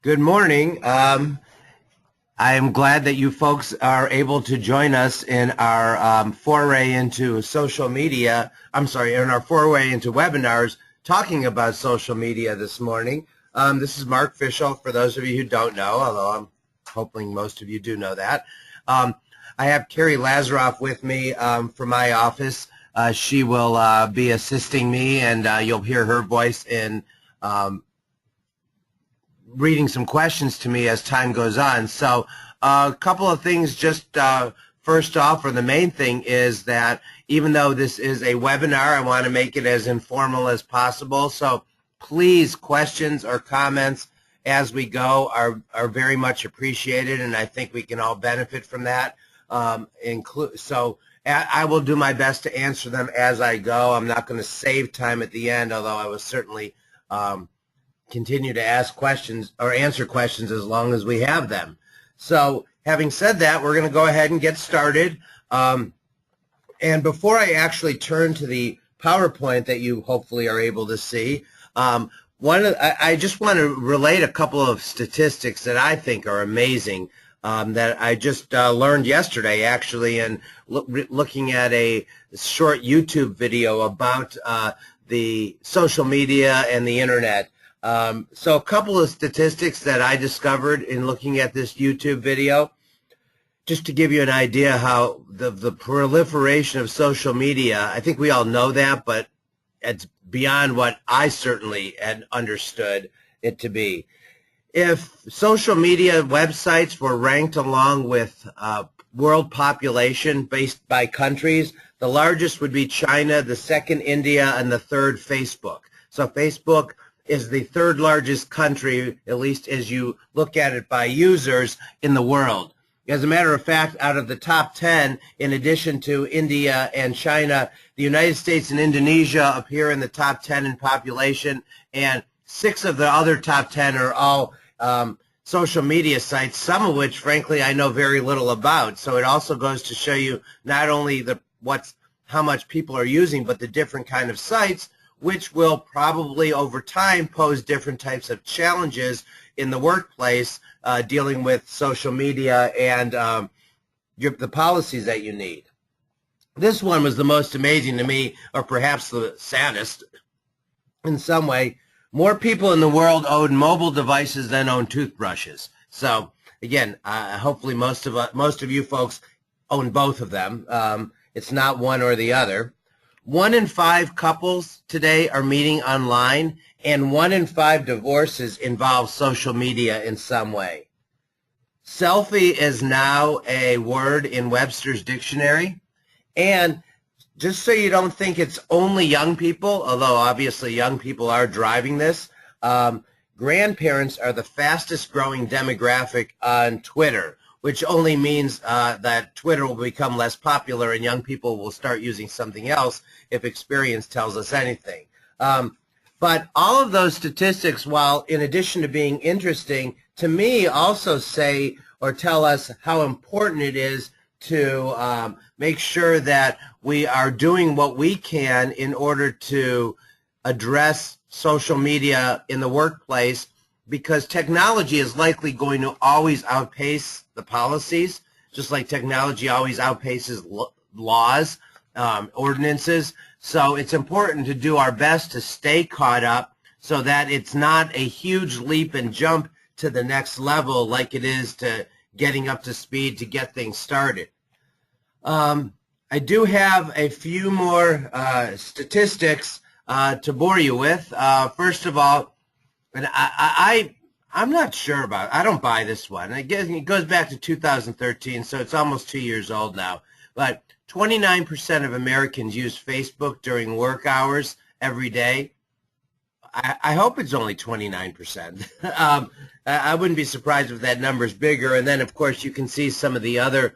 Good morning. I am glad that you folks are able to join us in our foray into social media. In our foray into webinars talking about social media this morning. This is Mark Fischel, for those of you who don't know, although I'm hoping most of you do know that. I have Carrie Lazaroff with me from my office. She will be assisting me, and you'll hear her voice in reading some questions to me as time goes on. So a couple of things just first off, or the main thing is that even though this is a webinar, I want to make it as informal as possible. So please, questions or comments as we go are very much appreciated, and I think we can all benefit from that. So I will do my best to answer them as I go. I'm not going to save time at the end, although I will certainly continue to ask questions or answer questions as long as we have them. So having said that, we're going to go ahead and get started. And before I actually turn to the PowerPoint that you hopefully are able to see, I just want to relate a couple of statistics that I think are amazing that I just learned yesterday, actually, and looking at a short YouTube video about the social media and the internet. So a couple of statistics that I discovered in looking at this YouTube video, just to give you an idea how the proliferation of social media, I think we all know that, but it's beyond what I certainly had understood it to be. If social media websites were ranked along with world population based by countries, the largest would be China, the second India, and the third Facebook. So Facebook is the third largest country, at least as you look at it by users, in the world. As a matter of fact, out of the top 10, in addition to India and China, the United States and Indonesia appear in the top 10 in population, and 6 of the other top 10 are all social media sites, some of which, frankly, I know very little about. So it also goes to show you not only how much people are using, but the different kind of sites, which will probably over time pose different types of challenges in the workplace dealing with social media and the policies that you need. This one was the most amazing to me, or perhaps the saddest in some way. More people in the world own mobile devices than own toothbrushes. So again, hopefully most of you folks own both of them. It's not one or the other. 1 in 5 couples today are meeting online, and 1 in 5 divorces involve social media in some way. Selfie is now a word in Webster's dictionary, and just so you don't think it's only young people, although obviously young people are driving this, grandparents are the fastest growing demographic on Twitter, which only means that Twitter will become less popular and young people will start using something else if experience tells us anything. But all of those statistics, while in addition to being interesting, to me also say or tell us how important it is to make sure that we are doing what we can in order to address social media in the workplace, because technology is likely going to always outpace the policies, just like technology always outpaces laws, ordinances. So it's important to do our best to stay caught up so that it's not a huge leap and jump to the next level like it is to getting up to speed to get things started. I do have a few more statistics to bore you with. First of all, and I'm not sure about it. I don't buy this one. I guess it goes back to 2013, so it's almost 2 years old now. But 29% of Americans use Facebook during work hours every day. I hope it's only 29%. I wouldn't be surprised if that number is bigger. And then, of course, you can see some of the other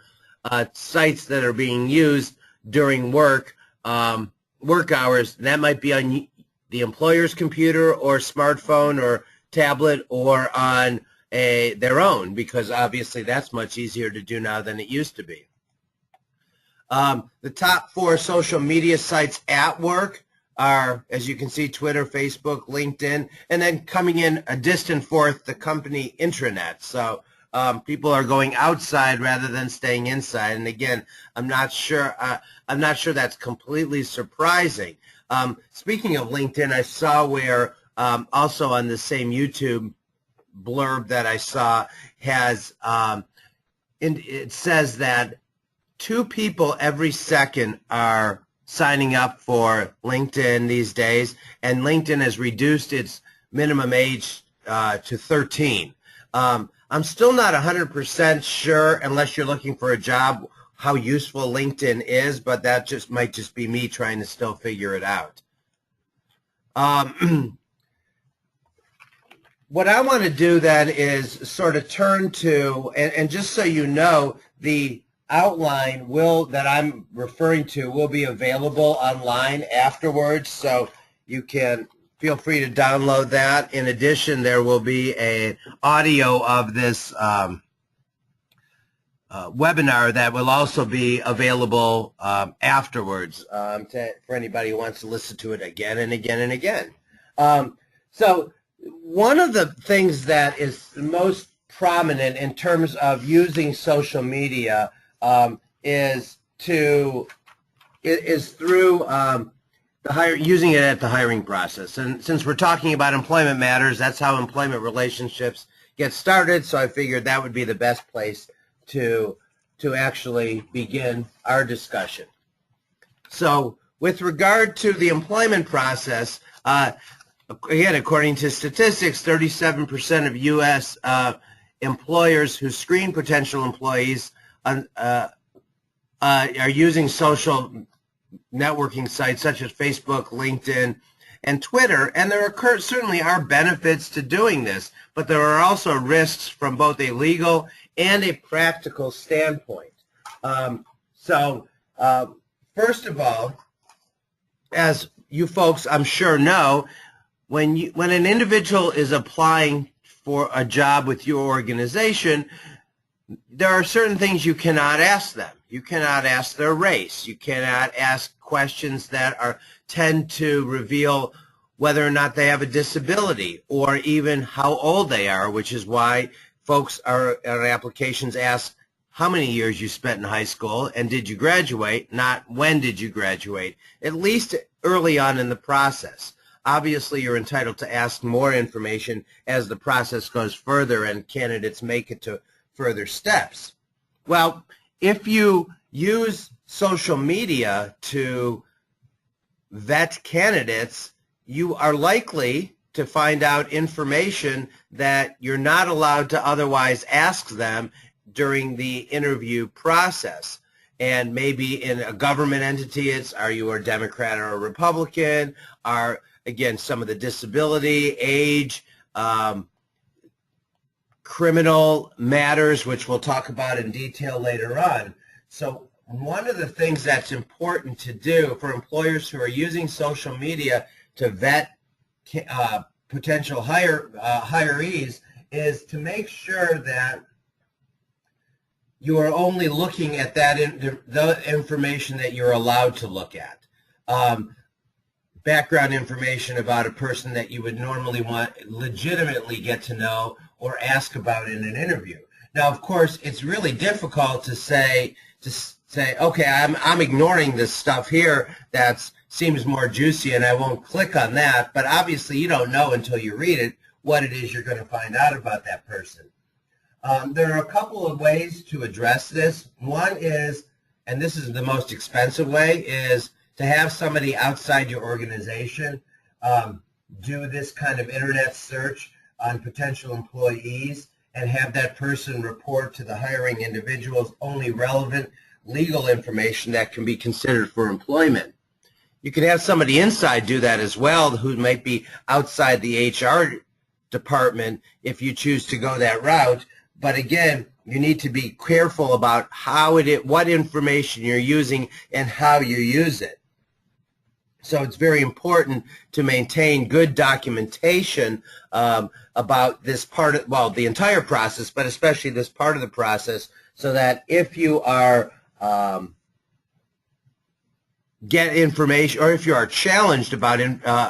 sites that are being used during work hours. That might be on the employer's computer or smartphone or tablet or on their own, because obviously that's much easier to do now than it used to be. The top 4 social media sites at work are, as you can see, Twitter, Facebook, LinkedIn, and then coming in a distant fourth, the company intranet. So people are going outside rather than staying inside. And again, I'm not sure that's completely surprising. Speaking of LinkedIn, I saw where also on the same YouTube blurb that I saw has it says that 2 people every second are signing up for LinkedIn these days, and LinkedIn has reduced its minimum age to 13. I'm still not 100% sure, unless you're looking for a job, how useful LinkedIn is, but that might just be me trying to still figure it out. What I want to do then is sort of turn to, and just so you know, the outline that I'm referring to will be available online afterwards, so you can feel free to download that. In addition, there will be an audio of this webinar that will also be available afterwards for anybody who wants to listen to it again and again and again. So one of the things that is most prominent in terms of using social media is through using it at the hiring process. And since we're talking about employment matters, that's how employment relationships get started. So I figured that would be the best place to actually begin our discussion. So with regard to the employment process, again, according to statistics, 37% of U.S. Employers who screen potential employees are using social networking sites such as Facebook, LinkedIn, and Twitter. And there certainly are benefits to doing this, but there are also risks from both a legal and a practical standpoint. First of all, as you folks I'm sure know, when an individual is applying for a job with your organization, there are certain things you cannot ask them. You cannot ask their race. You cannot ask questions that tend to reveal whether or not they have a disability or even how old they are, which is why folks on applications ask how many years you spent in high school and did you graduate, not when did you graduate, at least early on in the process. Obviously, you're entitled to ask more information as the process goes further and candidates make it to further steps. Well, if you use social media to vet candidates, you are likely to find out information that you're not allowed to otherwise ask them during the interview process. And maybe in a government entity, are you a Democrat or a Republican? Again, some of the disability, age, criminal matters, which we'll talk about in detail later on. So one of the things that's important to do for employers who are using social media to vet potential hirees is to make sure that you are only looking at the information that you're allowed to look at. Background information about a person that you would normally legitimately get to know or ask about in an interview. Now, of course, it's really difficult to say, okay, I'm ignoring this stuff here that seems more juicy and I won't click on that, but obviously you don't know until you read it what it is you're going to find out about that person. There are a couple of ways to address this. One is, and this is the most expensive way, is to have somebody outside your organization do this kind of internet search on potential employees and have that person report to the hiring individuals only relevant legal information that can be considered for employment. You can have somebody inside do that as well who might be outside the HR department if you choose to go that route. But again, you need to be careful about what information you're using and how you use it. So it's very important to maintain good documentation about this part of, well, the entire process, but especially this part of the process, so that if you are get information, or if you are challenged about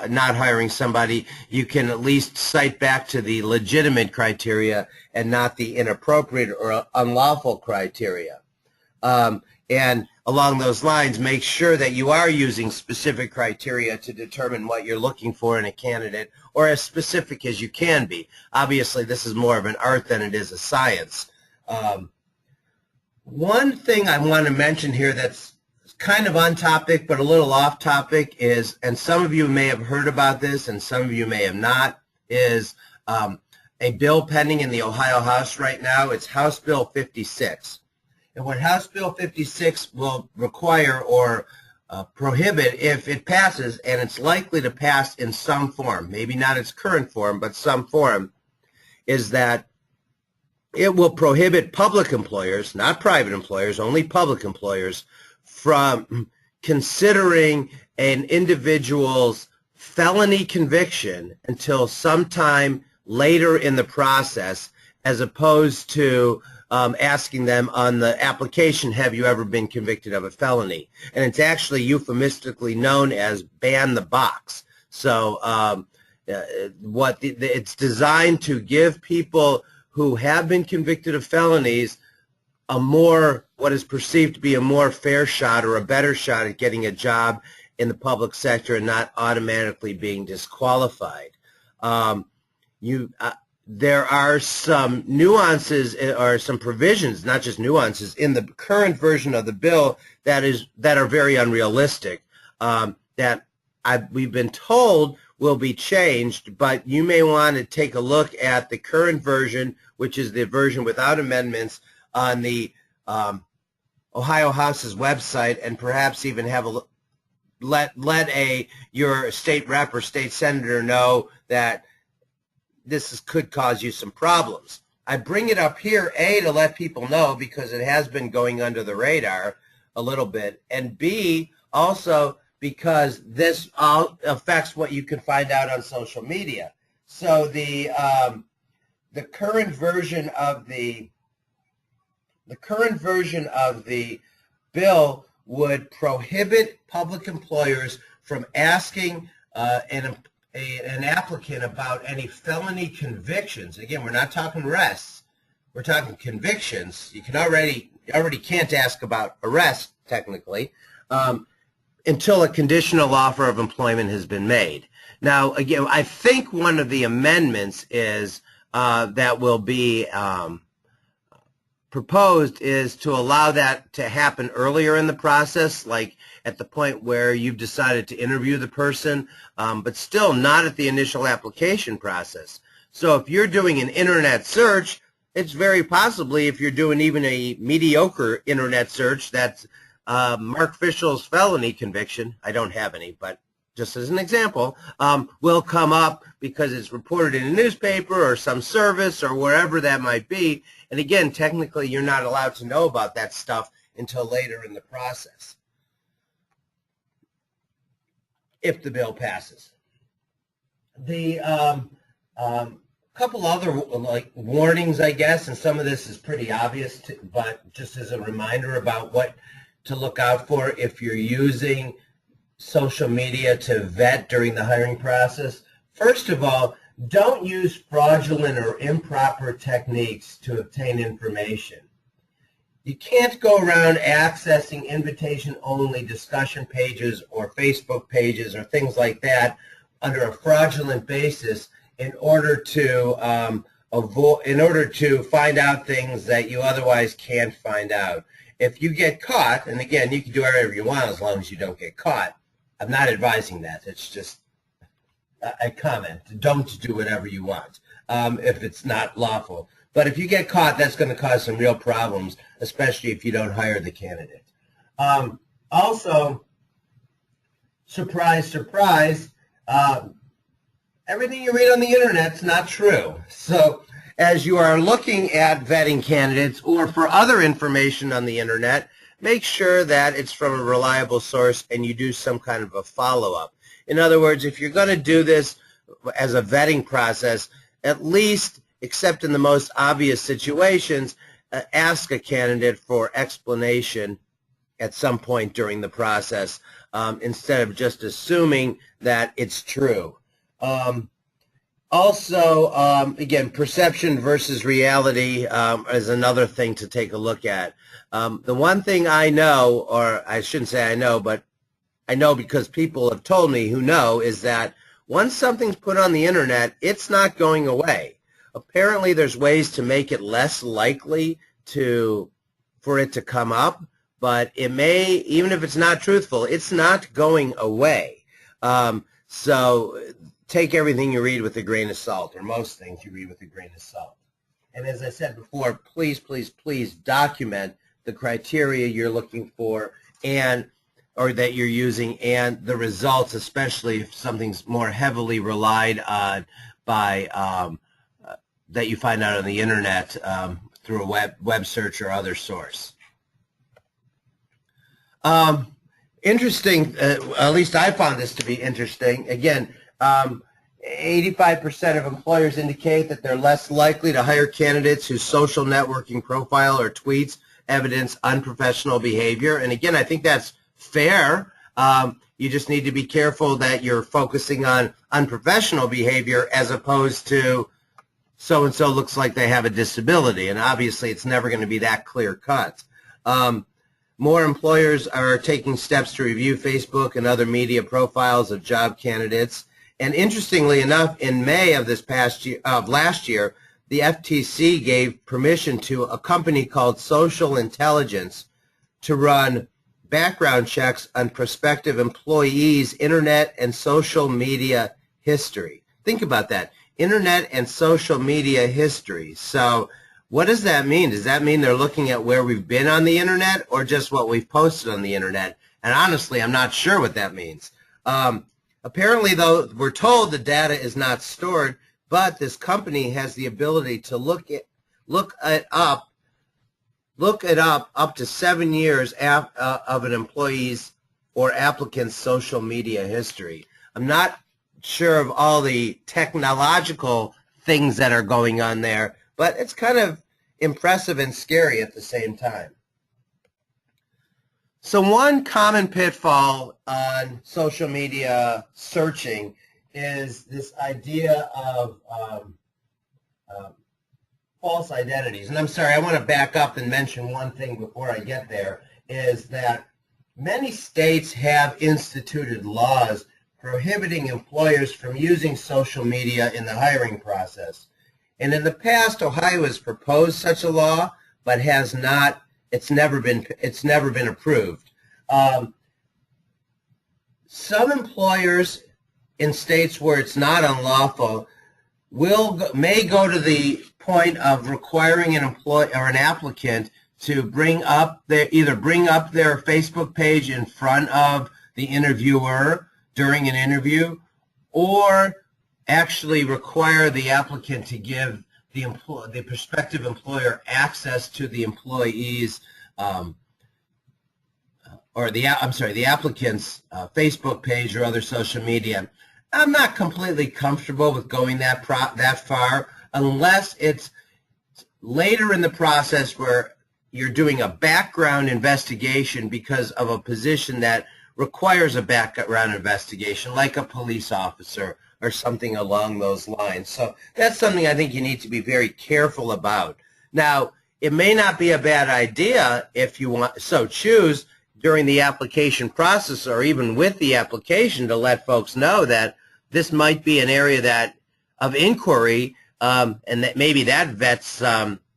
not hiring somebody, you can at least cite back to the legitimate criteria and not the inappropriate or unlawful criteria. And along those lines, make sure that you are using specific criteria to determine what you're looking for in a candidate, or as specific as you can be. Obviously, this is more of an art than it is a science. One thing I want to mention here that's kind of on topic but a little off topic is, and some of you may have heard about this and some of you may have not, is a bill pending in the Ohio House right now. It's House Bill 56. And what House Bill 56 will require or prohibit, if it passes, and it's likely to pass in some form, maybe not its current form, but some form, is that it will prohibit public employers, not private employers, only public employers, from considering an individual's felony conviction until sometime later in the process, as opposed to asking them on the application, have you ever been convicted of a felony? And it's actually euphemistically known as ban the box. So it's designed to give people who have been convicted of felonies a more, what is perceived to be a more fair shot or a better shot at getting a job in the public sector and not automatically being disqualified. There are some nuances or some provisions, not just nuances, in the current version of the bill that are very unrealistic, that we've been told will be changed, but you may want to take a look at the current version, which is the version without amendments, on the Ohio House's website, and perhaps even have your state rep or state senator know that could cause you some problems. I bring it up here, A, to let people know because it has been going under the radar a little bit, and B, also because this all affects what you can find out on social media. So the current version of the bill would prohibit public employers from asking an applicant about any felony convictions. Again, we're not talking arrests. We're talking convictions. You already can't ask about arrests, technically, until a conditional offer of employment has been made. Now, again, I think one of the amendments is that will be proposed is to allow that to happen earlier in the process, like at the point where you've decided to interview the person, but still not at the initial application process. So if you're doing an internet search, it's very possibly, if you're doing even a mediocre internet search, that's Mark Fischel's felony conviction, I don't have any, but just as an example, will come up because it's reported in a newspaper or some service or wherever that might be. And again, technically, you're not allowed to know about that stuff until later in the process, if the bill passes. The couple other warnings, I guess, and some of this is pretty obvious, but just as a reminder about what to look out for if you're using social media to vet during the hiring process. First of all, don't use fraudulent or improper techniques to obtain information. You can't go around accessing invitation-only discussion pages or Facebook pages or things like that under a fraudulent basis in order to find out things that you otherwise can't find out. If you get caught, and again, you can do whatever you want as long as you don't get caught. I'm not advising that. It's just a comment. Don't do whatever you want if it's not lawful. But if you get caught, that's going to cause some real problems, especially if you don't hire the candidate. Also, surprise, surprise, everything you read on the internet is not true. So as you are looking at vetting candidates or for other information on the internet, make sure that it's from a reliable source and you do some kind of a follow-up. In other words, if you're going to do this as a vetting process, at least, except in the most obvious situations, ask a candidate for explanation at some point during the process instead of just assuming that it's true. Also, again, perception versus reality is another thing to take a look at. The one thing I know, or I shouldn't say I know, but I know because people have told me who know, is that once something's put on the internet, it's not going away. Apparently, there's ways to make it less likely for it to come up, but it may, even if it's not truthful, it's not going away. So take everything you read with a grain of salt, or most things you read with a grain of salt. And as I said before, please, please, please document the criteria you're looking for or that you're using, and the results, especially if something's more heavily relied on by that you find out on the internet through a web search or other source. Interesting, at least I found this to be interesting. Again, 85% of employers indicate that they're less likely to hire candidates whose social networking profile or tweets evidence unprofessional behavior. And again, I think that's fair. You just need to be careful that you're focusing on unprofessional behavior as opposed to so-and-so looks like they have a disability. And obviously, it's never going to be that clear-cut. More employers are taking steps to review Facebook and other media profiles of job candidates. And interestingly enough, in May of last year, the FTC gave permission to a company called Social Intelligence to run background checks on prospective employees' internet and social media history. Think about that, internet and social media history. So what does that mean? Does that mean they're looking at where we've been on the internet or just what we've posted on the internet? And honestly, I'm not sure what that means. Apparently, though, we're told the data is not stored, but this company has the ability to look it up to 7 years of an employee's or applicant's social media history. I'm not sure of all the technological things that are going on there, but it's kind of impressive and scary at the same time. So one common pitfall on social media searching is this idea of false identities. And I'm sorry, I want to back up and mention one thing before I get there, is that many states have instituted laws prohibiting employers from using social media in the hiring process. And in the past, Ohio has proposed such a law, but has not. It's never been approved. Some employers in states where it's not unlawful may go to the point of requiring an employee or an applicant to either bring up their Facebook page in front of the interviewer during an interview, or actually require the applicant to give the prospective employer access to the employee's the applicant's Facebook page or other social media. I'm not completely comfortable with going that far unless it's later in the process where you're doing a background investigation because of a position that requires a background investigation, like a police officer or something along those lines. So that's something I think you need to be very careful about. Now, it may not be a bad idea if you choose during the application process or even with the application to let folks know that this might be an area of inquiry, and that maybe that vets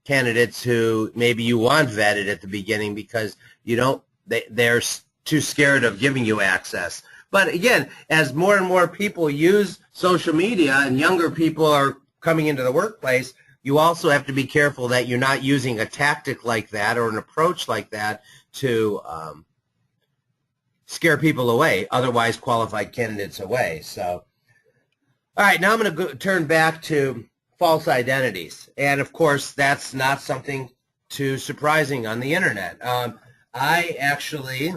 candidates who maybe you want vetted at the beginning because they're too scared of giving you access. But again, as more and more people use social media and younger people are coming into the workplace, you also have to be careful that you're not using a tactic like that or an approach like that to scare people away, otherwise qualified candidates away. So, all right, now I'm going to turn back to false identities. And of course, that's not something too surprising on the internet. I actually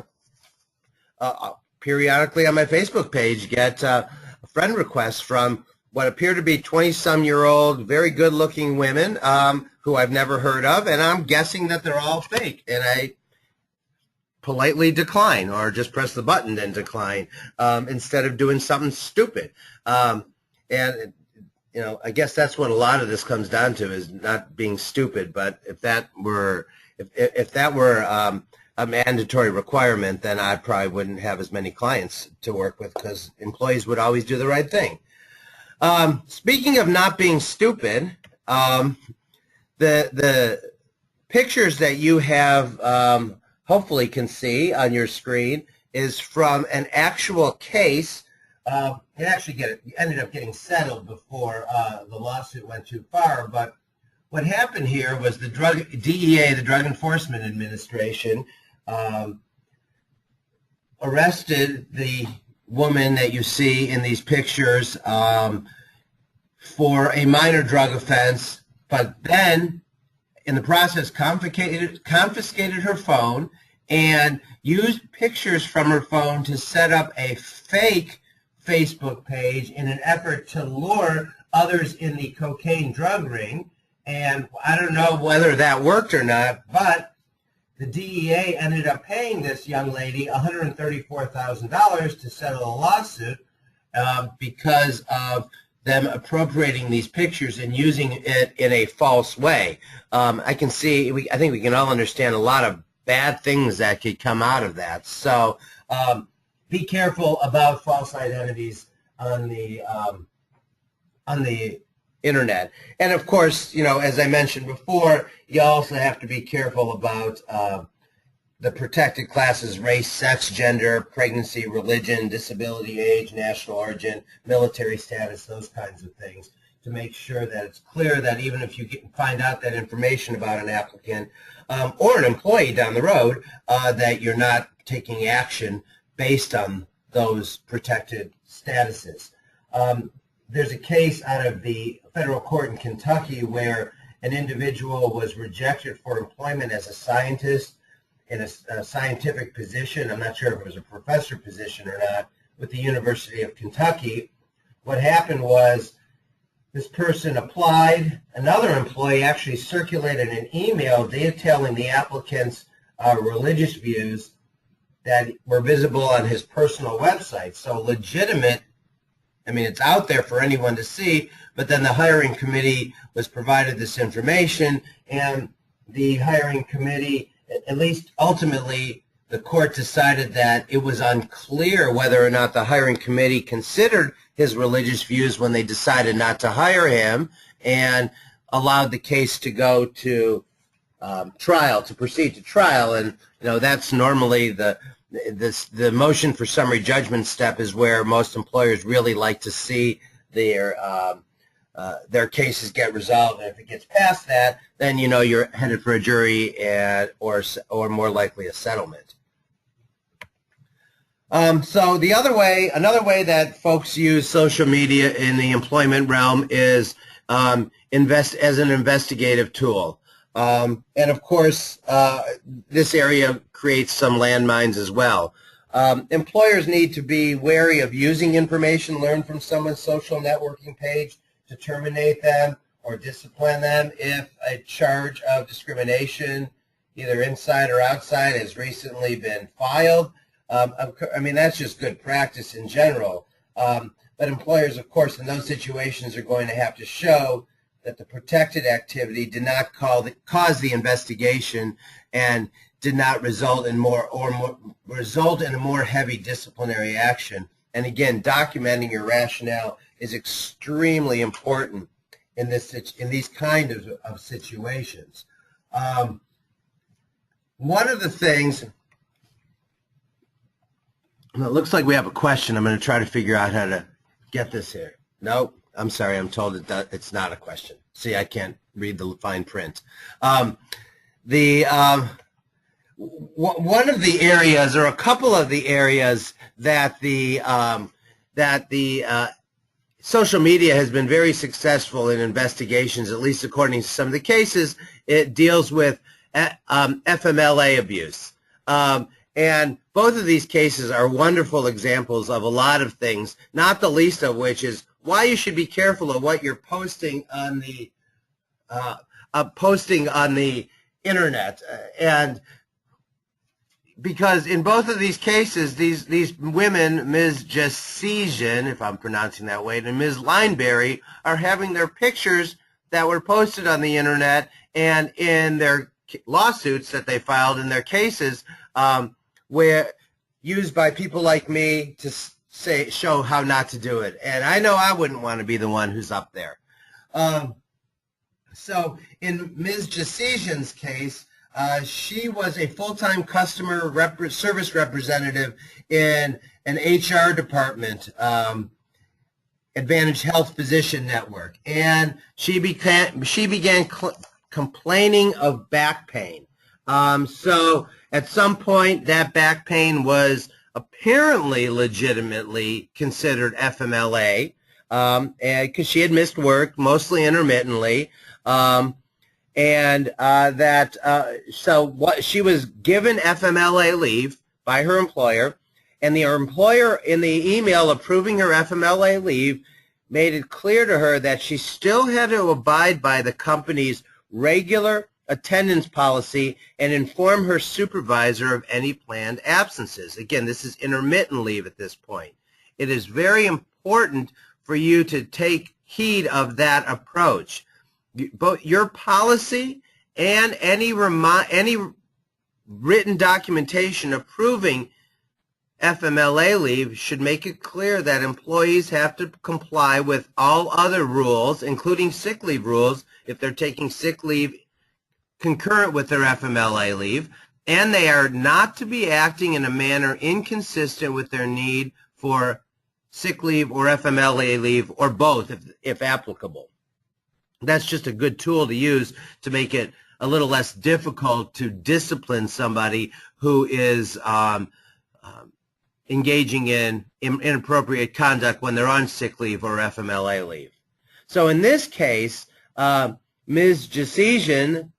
periodically on my Facebook page get friend requests from what appear to be 20-some-year-old, very good-looking women who I've never heard of, and I'm guessing that they're all fake. And I politely decline, or just press the button and decline, instead of doing something stupid. And you know, I guess that's what a lot of this comes down to, is not being stupid. But if that were a mandatory requirement, then I probably wouldn't have as many clients to work with, because employees would always do the right thing. Speaking of not being stupid, the pictures that you have hopefully can see on your screen is from an actual case. It actually ended up getting settled before the lawsuit went too far. But what happened here was the DEA, the Drug Enforcement Administration, arrested the woman that you see in these pictures for a minor drug offense, but then in the process confiscated her phone and used pictures from her phone to set up a fake Facebook page in an effort to lure others in the cocaine drug ring. And I don't know whether that worked or not, but the DEA ended up paying this young lady $134,000 to settle a lawsuit because of them appropriating these pictures and using it in a false way. I think we can all understand a lot of bad things that could come out of that. So be careful about false identities on the internet. And of course, you know, as I mentioned before, you also have to be careful about the protected classes: race, sex, gender, pregnancy, religion, disability, age, national origin, military status, those kinds of things, to make sure that it's clear that even if you find out that information about an applicant or an employee down the road, that you're not taking action based on those protected statuses. There's a case out of the federal court in Kentucky where an individual was rejected for employment as a scientist in a scientific position. I'm not sure if it was a professor position or not, with the University of Kentucky. What happened was this person applied. Another employee actually circulated an email detailing the applicant's religious views that were visible on his personal website. So legitimate. I mean, it's out there for anyone to see, but then the hiring committee was provided this information, and the hiring committee, at least ultimately, the court decided that it was unclear whether or not the hiring committee considered his religious views when they decided not to hire him, and allowed the case to go to trial, to proceed to trial. And you know, that's normally the motion for summary judgment step is where most employers really like to see their cases get resolved. And if it gets past that, then you know you're headed for a jury or more likely a settlement. So another way that folks use social media in the employment realm is invest as an investigative tool. And of course, this area creates some landmines as well. Employers need to be wary of using information learned from someone's social networking page to terminate them or discipline them if a charge of discrimination, either inside or outside, has recently been filed. I mean, that's just good practice in general. But employers, of course, in those situations are going to have to show that the protected activity did not cause the investigation and did not result in a more heavy disciplinary action. And again, documenting your rationale is extremely important in these kind of situations. One of the things, well, it looks like we have a question. I'm going to try to figure out how to get this here. Nope. I'm sorry, I'm told that it's not a question. See, I can't read the fine print. One of the areas, or a couple of the areas that the social media has been very successful in investigations, at least according to some of the cases, it deals with FMLA abuse. And both of these cases are wonderful examples of a lot of things, not the least of which is why you should be careful of what you're posting on the internet. And because in both of these cases, these women, Ms. Jessesian, if I'm pronouncing that way, and Ms. Lineberry, are having their pictures that were posted on the internet and in their lawsuits that they filed in their cases, where used by people like me to show how not to do it. And I know I wouldn't want to be the one who's up there. So in Ms. Jessesian's case, she was a full-time customer service representative in an HR department, Advantage Health Physician Network, and she began complaining of back pain. So at some point, that back pain was apparently legitimately considered FMLA, because she had missed work, mostly intermittently. So she was given FMLA leave by her employer, and her employer in the email approving her FMLA leave made it clear to her that she still had to abide by the company's regular attendance policy and inform her supervisor of any planned absences. Again, this is intermittent leave at this point. It is very important for you to take heed of that approach. Both your policy and any written documentation approving FMLA leave should make it clear that employees have to comply with all other rules, including sick leave rules, if they're taking sick leave concurrent with their FMLA leave, and they are not to be acting in a manner inconsistent with their need for sick leave or FMLA leave, or both if applicable. That's just a good tool to use to make it a little less difficult to discipline somebody who is engaging in inappropriate conduct when they're on sick leave or FMLA leave. So in this case, Ms. Jessesian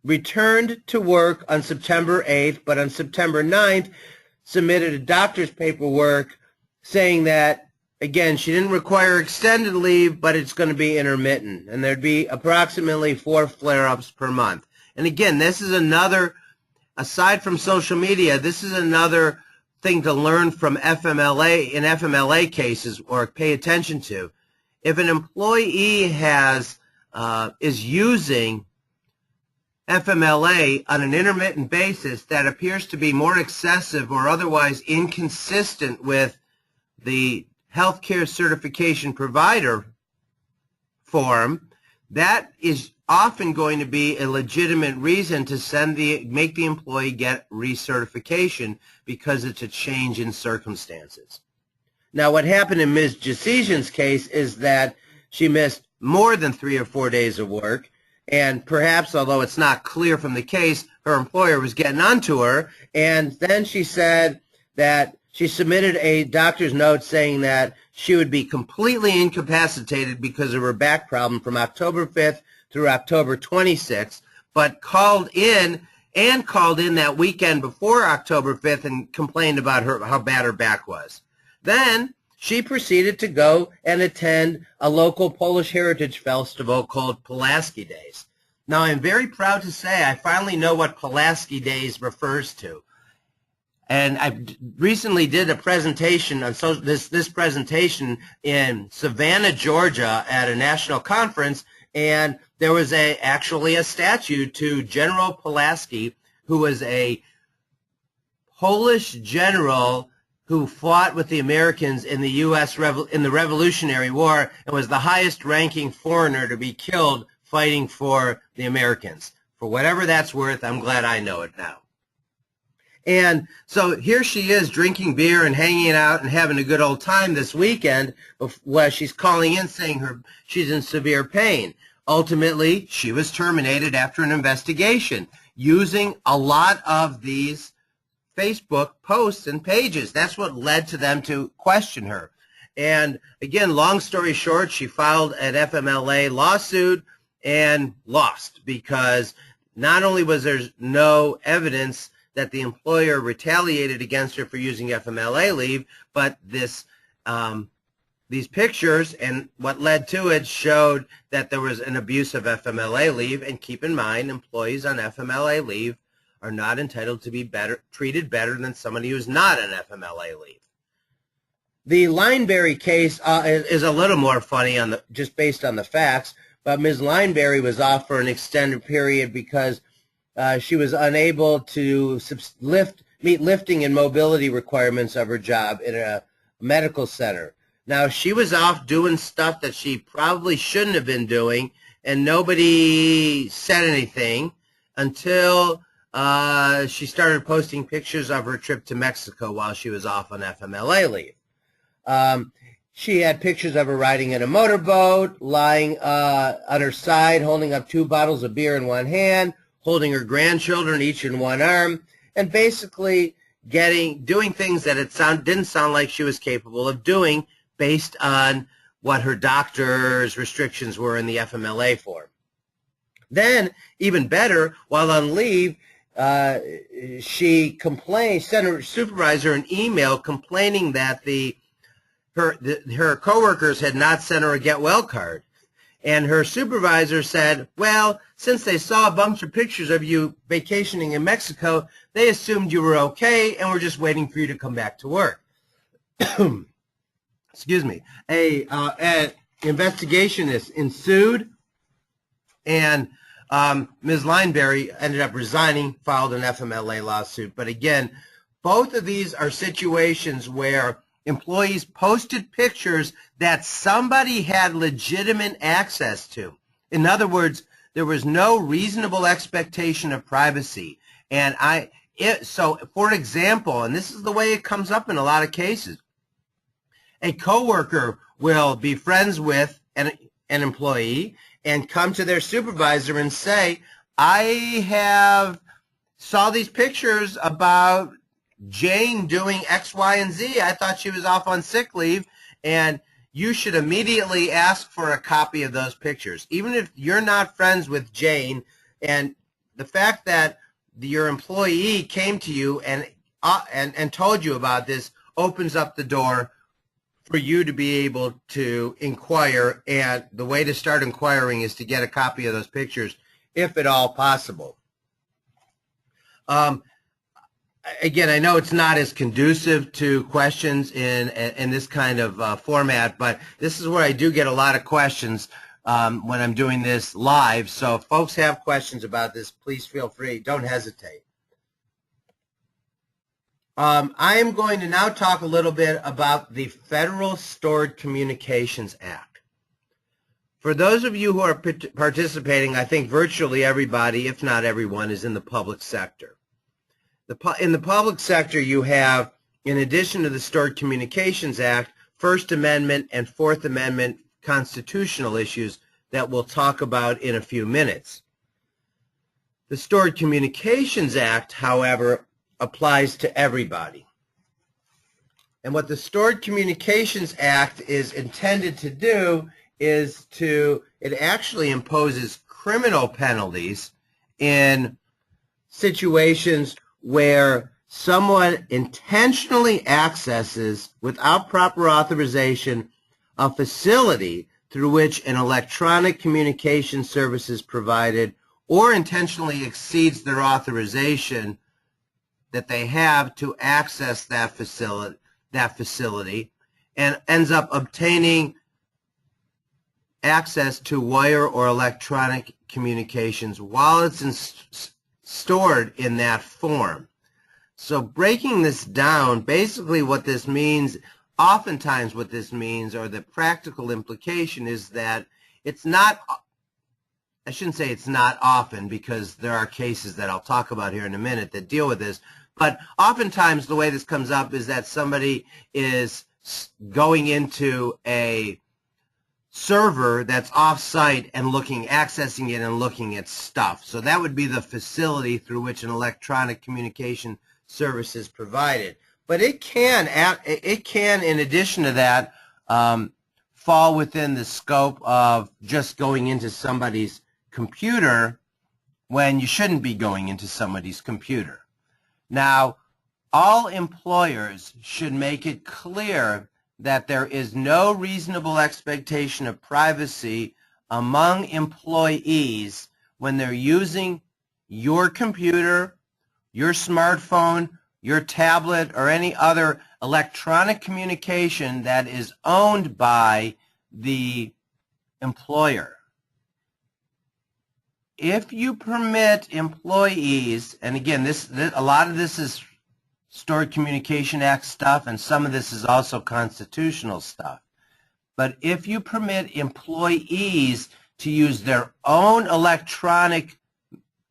returned to work on September 8th, but on September 9th submitted a doctor's paperwork saying that, again, she didn't require extended leave, but it's going to be intermittent, and there'd be approximately 4 flare-ups per month. And again, this is another, aside from social media, this is another thing to learn from FMLA, in FMLA cases, or pay attention to. If an employee is using FMLA on an intermittent basis that appears to be more excessive or otherwise inconsistent with the healthcare certification provider form, that is often going to be a legitimate reason to make the employee get recertification, because it's a change in circumstances. Now, what happened in Ms. Jessesian's case is that she missed more than 3 or 4 days of work, and perhaps, although it's not clear from the case, her employer was getting onto her, and then she said that she submitted a doctor's note saying that she would be completely incapacitated because of her back problem from October 5th through October 26th, but called in that weekend before October 5th and complained about how bad her back was. Then she proceeded to go and attend a local Polish Heritage Festival called Pulaski Days. Now, I'm very proud to say I finally know what Pulaski Days refers to. And I recently did a presentation on this presentation in Savannah, Georgia, at a national conference, and there was actually a statue to General Pulaski, who was a Polish general who fought with the Americans in the U.S. in the Revolutionary War, and was the highest-ranking foreigner to be killed fighting for the Americans. For whatever that's worth, I'm glad I know it now. And so here she is drinking beer and hanging out and having a good old time this weekend, while she's calling in saying she's in severe pain. Ultimately, she was terminated after an investigation using a lot of these Facebook posts and pages. That's what led to them to question her. And again, long story short, she filed an FMLA lawsuit and lost, because not only was there no evidence that the employer retaliated against her for using FMLA leave, but these pictures and what led to it showed that there was an abuse of FMLA leave. And keep in mind, employees on FMLA leave are not entitled to be treated better than somebody who's not on FMLA leave. The Lineberry case is a little more funny just based on the facts, but Ms. Lineberry was off for an extended period because she was unable to meet lifting and mobility requirements of her job in a medical center. Now, she was off doing stuff that she probably shouldn't have been doing, and nobody said anything until she started posting pictures of her trip to Mexico while she was off on FMLA leave. She had pictures of her riding in a motorboat, lying on her side, holding up 2 bottles of beer in one hand, holding her grandchildren each in one arm, and basically doing things that didn't sound like she was capable of doing based on what her doctor's restrictions were in the FMLA form. Then, even better, while on leave, she sent her supervisor an email complaining that her coworkers had not sent her a get well card. And her supervisor said, well, since they saw a bunch of pictures of you vacationing in Mexico, they assumed you were okay and were just waiting for you to come back to work. Excuse me. An investigation is ensued, and Ms. Lineberry ended up resigning, filed an FMLA lawsuit. But again, both of these are situations where employees posted pictures that somebody had legitimate access to. In other words, there was no reasonable expectation of privacy. And so, for example, and this is the way it comes up in a lot of cases, a coworker will be friends with an employee and come to their supervisor and say, I saw these pictures about Jane doing X, Y, and Z. I thought she was off on sick leave, and you should immediately ask for a copy of those pictures. Even if you're not friends with Jane, and the fact that your employee came to you and told you about this opens up the door for you to be able to inquire, and the way to start inquiring is to get a copy of those pictures, if at all possible. Again, I know it's not as conducive to questions in this kind of format, but this is where I do get a lot of questions when I'm doing this live. So if folks have questions about this, please feel free. Don't hesitate. I am going to now talk a little bit about the Federal Stored Communications Act. For those of you who are participating, I think virtually everybody, if not everyone, is in the public sector. In the public sector, you have, in addition to the Stored Communications Act, First Amendment and Fourth Amendment constitutional issues that we'll talk about in a few minutes. The Stored Communications Act, however, applies to everybody. And what the Stored Communications Act is intended to do is it actually imposes criminal penalties in situations where someone intentionally accesses, without proper authorization, a facility through which an electronic communication service is provided, or intentionally exceeds their authorization that they have to access that facility, and ends up obtaining access to wire or electronic communications while it's stored in that form. So breaking this down, basically what this means, oftentimes what this means, or the practical implication, is that it's not, I shouldn't say it's not often, because there are cases that I'll talk about here in a minute that deal with this, but oftentimes the way this comes up is that somebody is going into a server that's off-site and accessing it and looking at stuff. So that would be the facility through which an electronic communication service is provided. But it can, in addition to that, fall within the scope of just going into somebody's computer when you shouldn't be going into somebody's computer. Now, all employers should make it clear that there is no reasonable expectation of privacy among employees when they're using your computer your smartphone, your tablet, or any other electronic communication that is owned by the employer. If you permit employees, and again, a lot of this is Stored Communication Act stuff, and some of this is also constitutional stuff. But if you permit employees to use their own electronic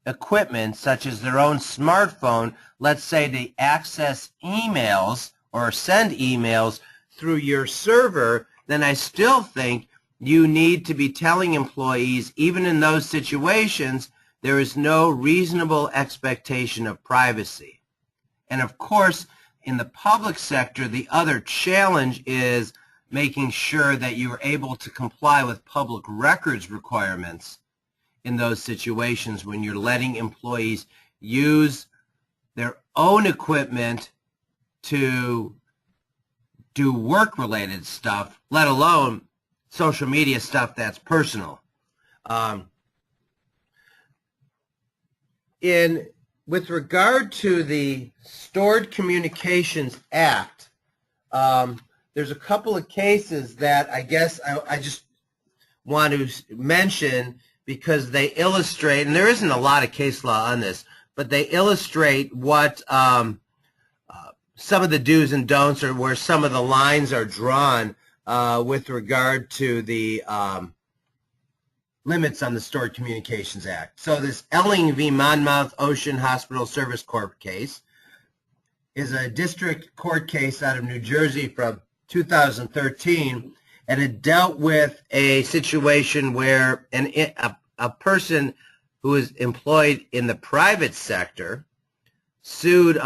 equipment, such as their own smartphone, let's say to access emails or send emails through your server, then I still think you need to be telling employees, even in those situations, there is no reasonable expectation of privacy. And of course, in the public sector, the other challenge is making sure that you are able to comply with public records requirements in those situations when you're letting employees use their own equipment to do work-related stuff, let alone social media stuff that's personal. With regard to the Stored Communications Act, there's a couple of cases that I guess I just want to mention because they illustrate, and there isn't a lot of case law on this, but they illustrate what some of the do's and don'ts, or where some of the lines are drawn with regard to the limits on the Stored Communications Act. So this Elling v. Monmouth Ocean Hospital Service Corp case is a district court case out of New Jersey from 2013, and it dealt with a situation where a person who is employed in the private sector sued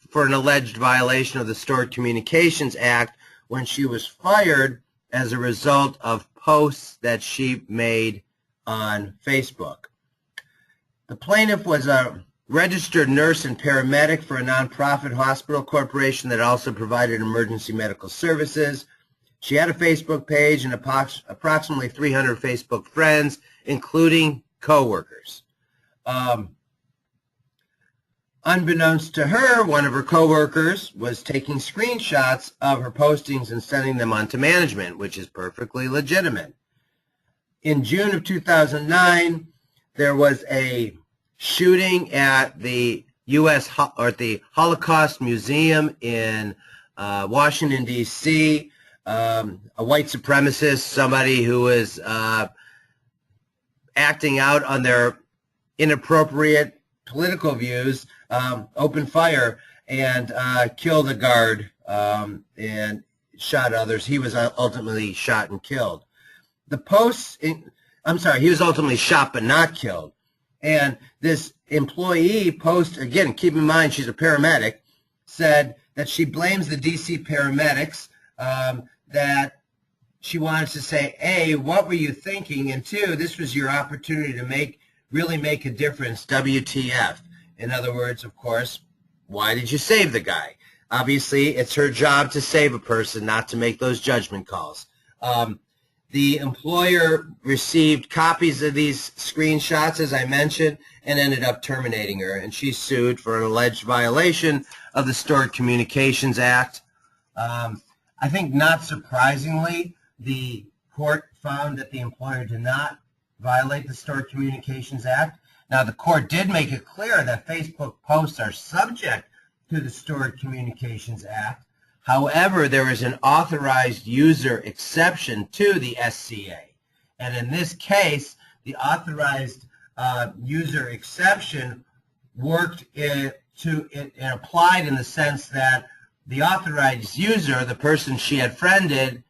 for an alleged violation of the Stored Communications Act when she was fired as a result of posts that she made on Facebook. The plaintiff was a registered nurse and paramedic for a nonprofit hospital corporation that also provided emergency medical services. She had a Facebook page and approximately 300 Facebook friends, including coworkers. Unbeknownst to her, one of her coworkers was taking screenshots of her postings and sending them on to management, which is perfectly legitimate. In June of 2009, there was a shooting at the the Holocaust Museum in Washington, D.C. A white supremacist, somebody who was acting out on their inappropriate political views, opened fire and killed a guard and shot others. He was ultimately shot and killed. The posts, he was ultimately shot but not killed. And this employee post, again, keep in mind she's a paramedic, said that she blames the DC paramedics, that she wanted to say, A, what were you thinking? And two, this was your opportunity to really make a difference, WTF. In other words, of course, why did you save the guy? Obviously, it's her job to save a person, not to make those judgment calls. The employer received copies of these screenshots, as I mentioned, and ended up terminating her, and she sued for an alleged violation of the Stored Communications Act. I think not surprisingly, the court found that the employer did not violate the Stored Communications Act. Now, the court did make it clear that Facebook posts are subject to the Stored Communications Act. However, there is an authorized user exception to the SCA. And in this case, the authorized user exception worked and applied in the sense that the authorized user, the person she had friended,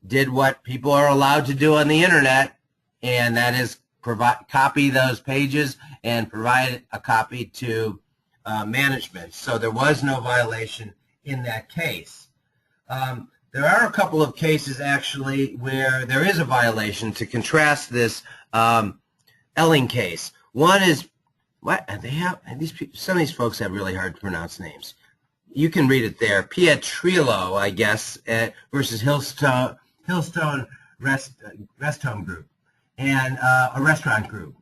did what people are allowed to do on the internet, and that is copy those pages and provide a copy to management. So there was no violation in that case. There are a couple of cases actually where there is a violation to contrast this Elling case. One is some of these folks have really hard to pronounce names. You can read it there. Pietrillo, I guess, versus Hillstone Rest Home Group and a restaurant group.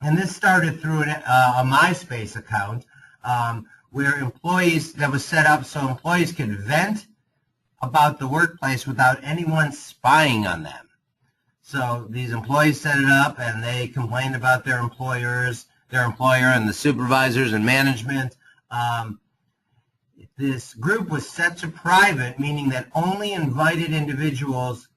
And this started through a MySpace account. where employees, that was set up so employees could vent about the workplace without anyone spying on them. So these employees set it up and they complained about their employer and the supervisors and management. This group was set to private, meaning that only invited individuals,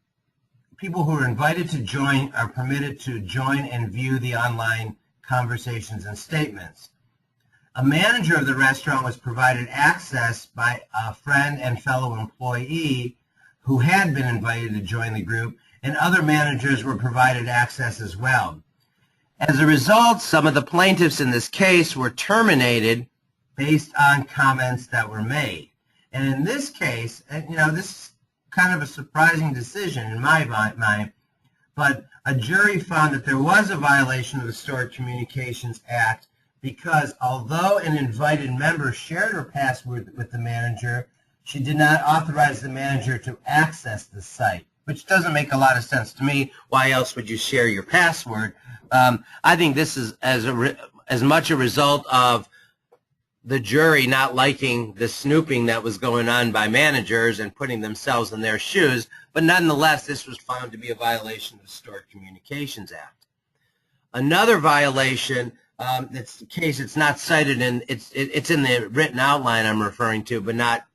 people who are invited to join, are permitted to join and view the online conversations and statements. A manager of the restaurant was provided access by a friend and fellow employee who had been invited to join the group, and other managers were provided access as well. As a result, some of the plaintiffs in this case were terminated based on comments that were made. And in this case, this is kind of a surprising decision in my mind, but a jury found that there was a violation of the Stored Communications Act because although an invited member shared her password with the manager, she did not authorize the manager to access the site, which doesn't make a lot of sense to me. Why else would you share your password? I think this is as much a result of the jury not liking the snooping that was going on by managers and putting themselves in their shoes, but nonetheless, this was found to be a violation of the Stored Communications Act. Another violation, that's the case, it's not cited in, it's in the written outline I'm referring to, but not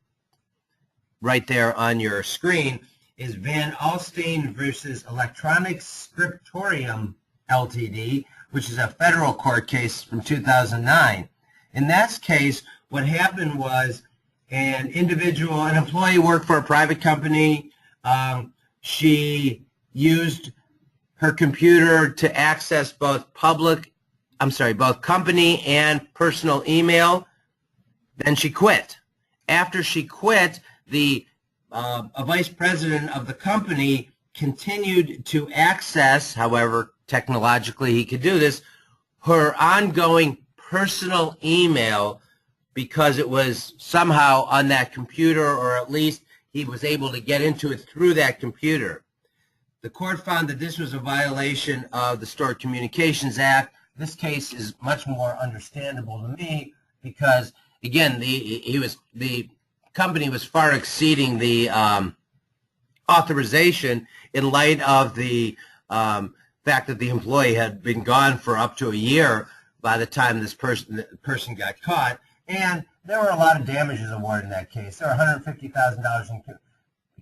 right there on your screen, is Van Alstyne versus Electronic Scriptorium Ltd., which is a federal court case from 2009. In that case, what happened was an employee worked for a private company. She used her computer to access both company and personal email. Then she quit. After she quit, a vice president of the company continued to access, however technologically he could do this, her ongoing personal email because it was somehow on that computer, or at least he was able to get into it through that computer. The court found that this was a violation of the Stored Communications Act. This case is much more understandable to me because, again, the company was far exceeding the authorization in light of the fact that the employee had been gone for up to a year by the time this person got caught, and there were a lot of damages awarded in that case. There were $150,000 in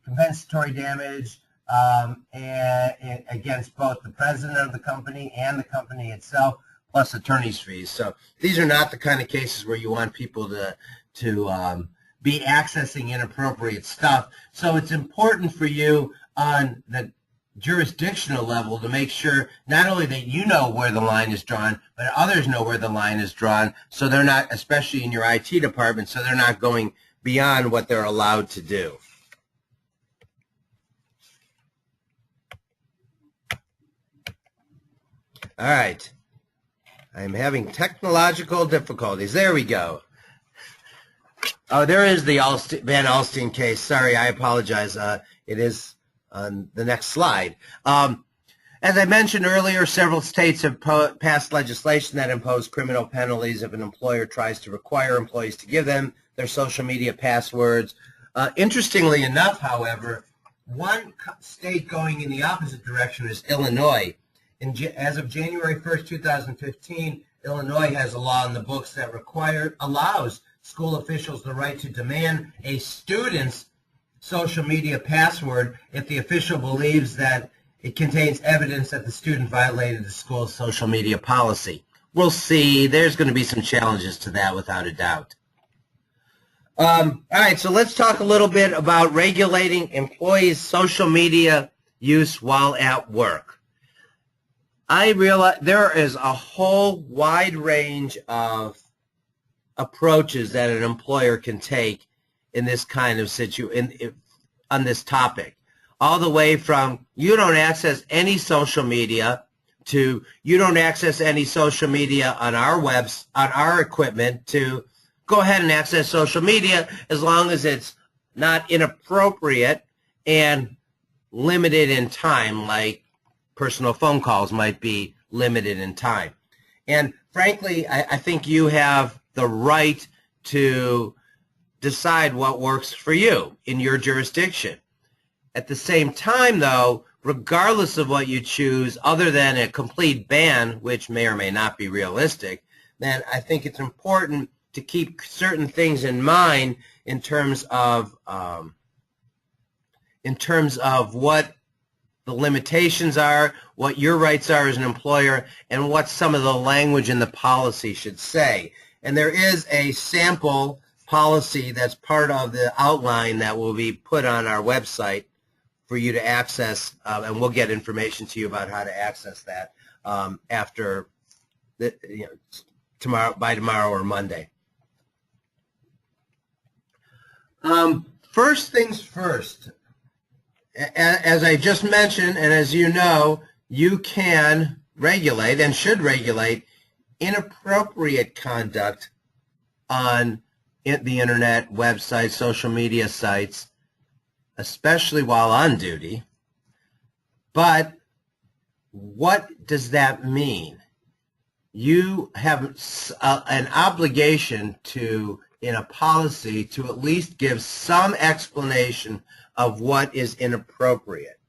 compensatory damage and against both the president of the company and the company itself, plus attorney's fees. So these are not the kind of cases where you want people to be accessing inappropriate stuff. So it's important for you on the jurisdictional level to make sure not only that you know where the line is drawn, but others know where the line is drawn, so they're not, especially in your IT department, so they're not going beyond what they're allowed to do. All right. I'm having technological difficulties. There we go. Oh, there is the Van Alstyne case. Sorry, I apologize. It is on the next slide. As I mentioned earlier, several states have passed legislation that impose criminal penalties if an employer tries to require employees to give them their social media passwords. Interestingly enough, however, one state going in the opposite direction is Illinois. As of January 1st, 2015, Illinois has a law in the books that allows school officials the right to demand a student's social media password if the official believes that it contains evidence that the student violated the school's social media policy. We'll see. There's going to be some challenges to that without a doubt. All right, so let's talk a little bit about regulating employees' social media use while at work. I realize there is a whole wide range of approaches that an employer can take in this kind of on this topic, all the way from you don't access any social media to you don't access any social media on our equipment to go ahead and access social media as long as it's not inappropriate and limited in time, like personal phone calls might be limited in time. And frankly, I think you have the right to decide what works for you in your jurisdiction. At the same time, though, regardless of what you choose, other than a complete ban, which may or may not be realistic, then I think it's important to keep certain things in mind in terms of what the limitations are, what your rights are as an employer, and what some of the language in the policy should say. And there is a sample policy that's part of the outline that will be put on our website for you to access, and we'll get information to you about how to access that after by tomorrow or Monday. First things first. As I just mentioned, and as you know, you can regulate and should regulate inappropriate conduct on the internet, websites, social media sites, especially while on duty. But what does that mean? You have an obligation to, in a policy, to at least give some explanation of what is inappropriate.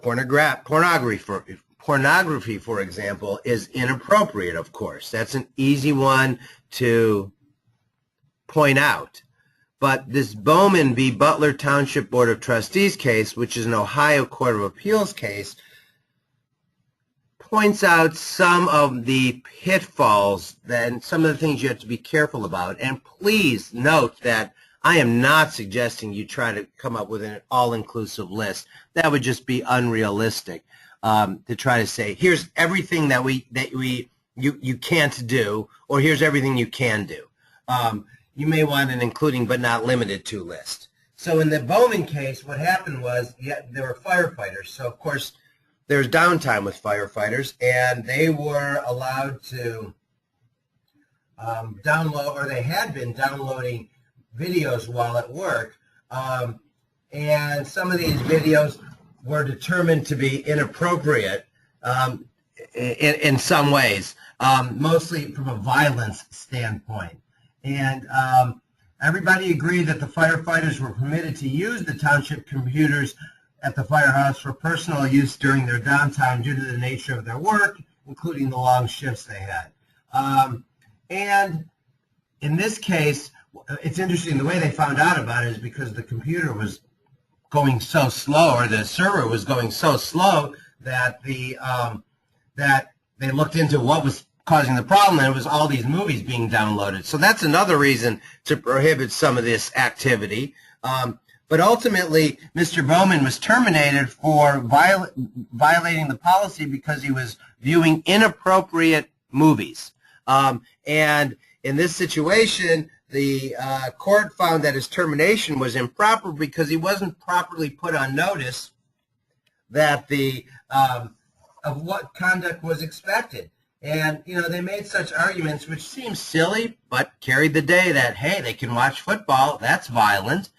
Pornography, for example, is inappropriate, of course. That's an easy one to point out. But this Bowman v. Butler Township Board of Trustees case, which is an Ohio Court of Appeals case, points out some of the pitfalls and some of the things you have to be careful about. And please note that I am not suggesting you try to come up with an all-inclusive list. That would just be unrealistic to try to say, here's everything that you can't do, or here's everything you can do. You may want an including but not limited to list. So in the Bowman case, what happened was there were firefighters. So, of course, there's downtime with firefighters, and they were allowed to download, or they had been downloading videos while at work, and some of these videos were determined to be inappropriate in some ways, mostly from a violence standpoint. And everybody agreed that the firefighters were permitted to use the township computers at the firehouse for personal use during their downtime due to the nature of their work, including the long shifts they had. And in this case, it's interesting, the way they found out about it is because the computer was going so slow, or the server was going so slow, that that they looked into what was causing the problem, and it was all these movies being downloaded. So that's another reason to prohibit some of this activity. But ultimately, Mr. Bowman was terminated for violating the policy because he was viewing inappropriate movies. And in this situation, the court found that his termination was improper because he wasn't properly put on notice that of what conduct was expected. And, you know, they made such arguments which seem silly, but carried the day that, hey, they can watch football, that's violent.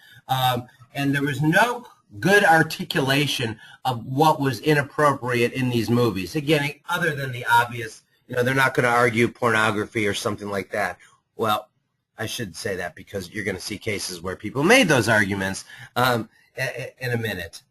And there was no good articulation of what was inappropriate in these movies. Again, other than the obvious, you know, they're not going to argue pornography or something like that. Well, I should say that because you're going to see cases where people made those arguments in a minute.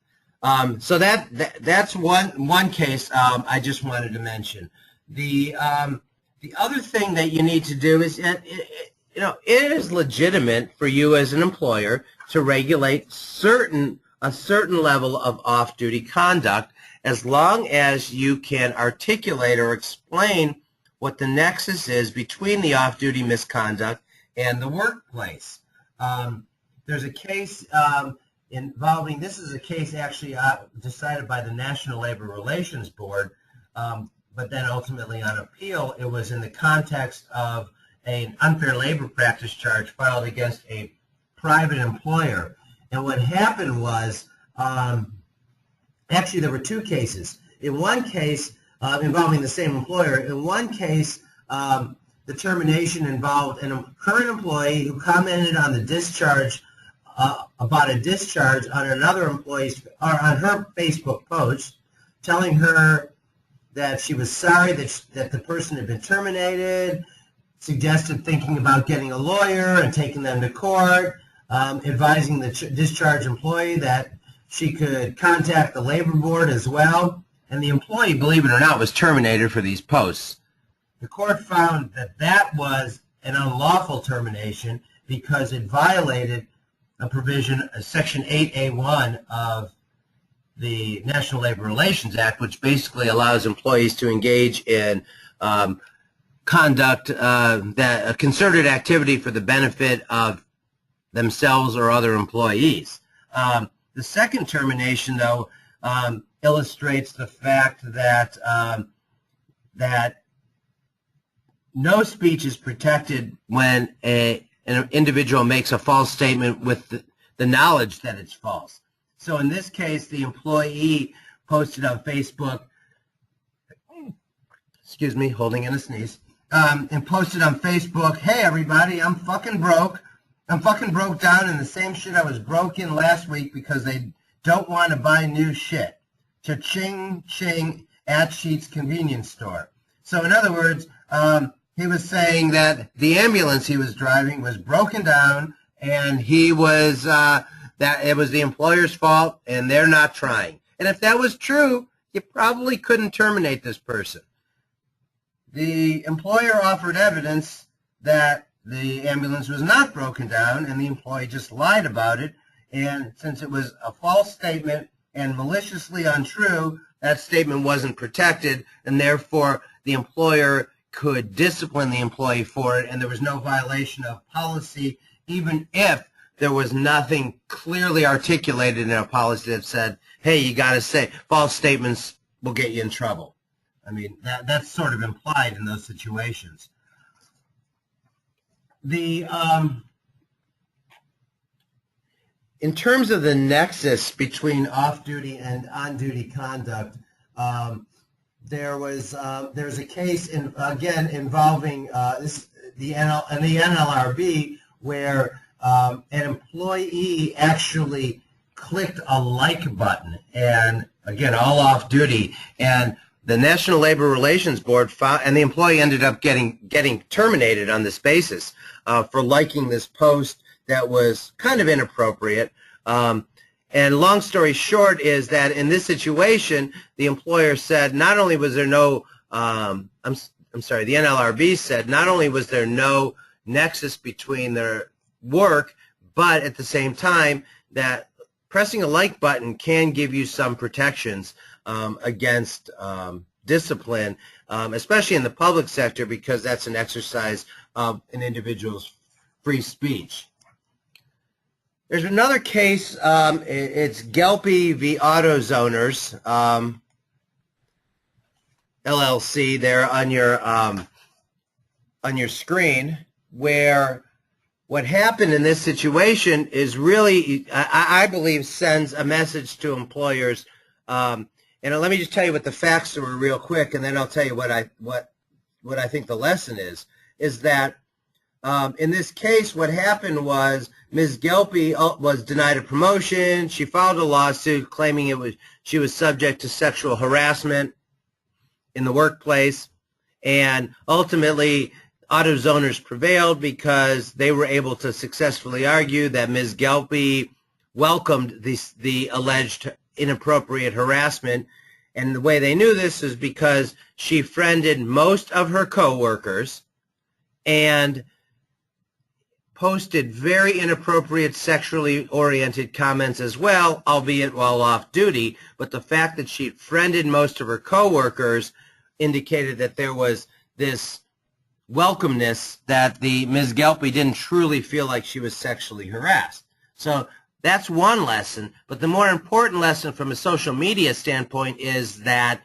So that's one case I just wanted to mention. The other thing that you need to do is, you know, it is legitimate for you as an employer to regulate a certain level of off-duty conduct, as long as you can articulate or explain what the nexus is between the off-duty misconduct and the workplace. There's a case involving, this is a case actually decided by the National Labor Relations Board, but then ultimately on appeal, it was in the context of an unfair labor practice charge filed against a private employer. And what happened was, actually there were two cases. In one case, involving the same employer, in one case, the termination involved a current employee who commented on the discharge, about a discharge on another employee's, or on her Facebook post, telling her that she was sorry that the person had been terminated, suggested thinking about getting a lawyer and taking them to court, advising the discharged employee that she could contact the labor board as well. And the employee, believe it or not, was terminated for these posts. The court found that that was an unlawful termination because it violated a provision, Section 8A1 of the National Labor Relations Act, which basically allows employees to engage in conduct, a concerted activity for the benefit of themselves or other employees. The second termination, though, illustrates the fact that that no speech is protected when an individual makes a false statement with the knowledge that it's false. So in this case, the employee posted on Facebook, excuse me, holding in a sneeze, and posted on Facebook, "Hey everybody, I'm fucking broke. I'm fucking broke down in the same shit I was broke in last week because they don't want to buy new shit. Cha-ching, ching, at Sheetz convenience store." So in other words, he was saying that the ambulance he was driving was broken down and he was, that it was the employer's fault and they're not trying. And if that was true, you probably couldn't terminate this person. The employer offered evidence that the ambulance was not broken down and the employee just lied about it. And since it was a false statement and maliciously untrue, that statement wasn't protected, and therefore the employer could discipline the employee for it, and there was no violation of policy, even if there was nothing clearly articulated in a policy that said, hey, you got to say false statements will get you in trouble. I mean, that's sort of implied in those situations. In terms of the nexus between off-duty and on-duty conduct, there's a case involving the NLRB where an employee actually clicked a like button, and again, all off-duty, and the National Labor Relations Board found, and the employee ended up getting terminated on this basis for liking this post that was kind of inappropriate. And long story short is that in this situation, the employer said not only was there no, the NLRB said not only was there no nexus between their work, but at the same time that pressing a like button can give you some protections against discipline, especially in the public sector, because that's an exercise of an individual's free speech. There's another case, it's Gelpi v. AutoZoners, LLC there on your screen, where what happened in this situation is really, I believe, sends a message to employers. And let me just tell you what the facts were real quick, and then I'll tell you what I think the lesson is that in this case, what happened was Ms. Gelpi was denied a promotion. She filed a lawsuit claiming she was subject to sexual harassment in the workplace, and ultimately AutoZoners prevailed because they were able to successfully argue that Ms. Gelpi welcomed the alleged inappropriate harassment, and the way they knew this is because she friended most of her coworkers and posted very inappropriate sexually oriented comments as well, albeit while off duty. But the fact that she friended most of her coworkers indicated that there was this welcomeness, that the Ms. Gelpi didn't truly feel like she was sexually harassed. So that's one lesson. But the more important lesson from a social media standpoint is that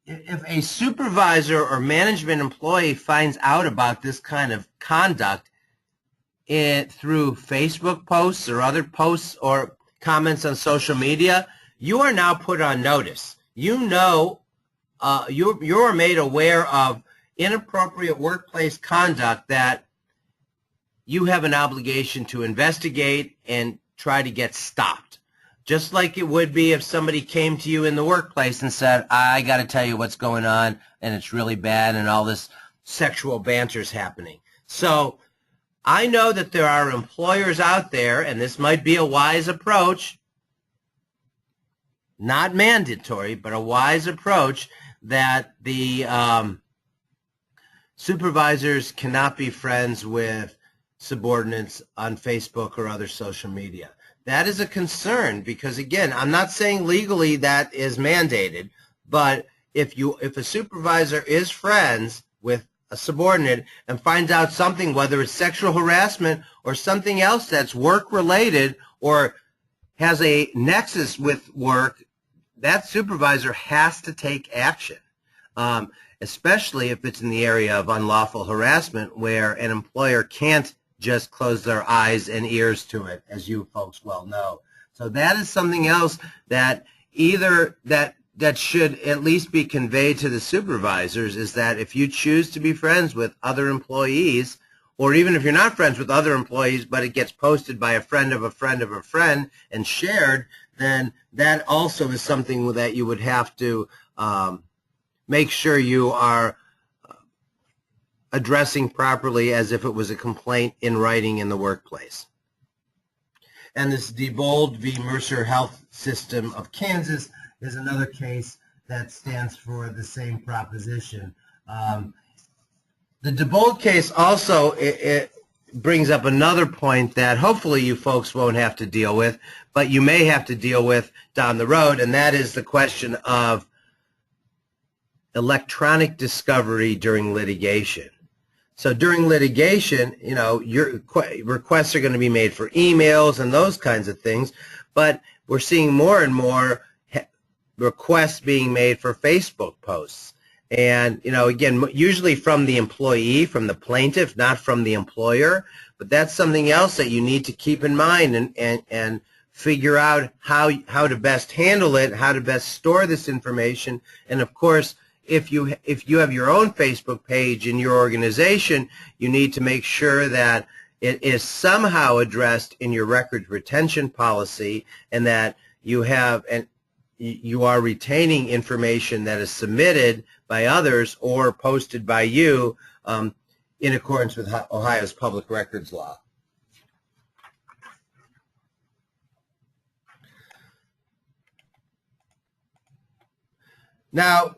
if a supervisor or management employee finds out about this kind of conduct through Facebook posts or other posts or comments on social media, you are now put on notice. You know, you are made aware of inappropriate workplace conduct that you have an obligation to investigate and try to get stopped. just like it would be if somebody came to you in the workplace and said, I got to tell you what's going on, and it's really bad, and all this sexual banter's happening. So I know that there are employers out there, and this might be a wise approach, not mandatory, but a wise approach, that the supervisors cannot be friends with subordinates on Facebook or other social media. That is a concern because, again, I'm not saying legally that is mandated, but if a supervisor is friends with a subordinate and finds out something, whether it's sexual harassment or something else that's work-related or has a nexus with work, that supervisor has to take action, especially if it's in the area of unlawful harassment where an employer can't just close their eyes and ears to it, as you folks well know. So that is something else that either that should at least be conveyed to the supervisors, is that if you choose to be friends with other employees, or even if you're not friends with other employees, but it gets posted by a friend of a friend of a friend and shared, then that also is something that you would have to make sure you are addressing properly as if it was a complaint in writing in the workplace. And this Diebold v. Mercer Health System of Kansas is another case that stands for the same proposition. The Diebold case also it brings up another point that hopefully you folks won't have to deal with, but you may have to deal with down the road, and that is the question of electronic discovery during litigation. So during litigation, you know, your requests are going to be made for emails and those kinds of things, but we're seeing more and more requests being made for Facebook posts. And, you know, again, usually from the employee, from the plaintiff, not from the employer, but that's something else that you need to keep in mind and figure out how to best handle it, how to best store this information. And of course, if you have your own Facebook page in your organization, you need to make sure that it is somehow addressed in your records retention policy, and that you are retaining information that is submitted by others or posted by you in accordance with Ohio's public records law. Now,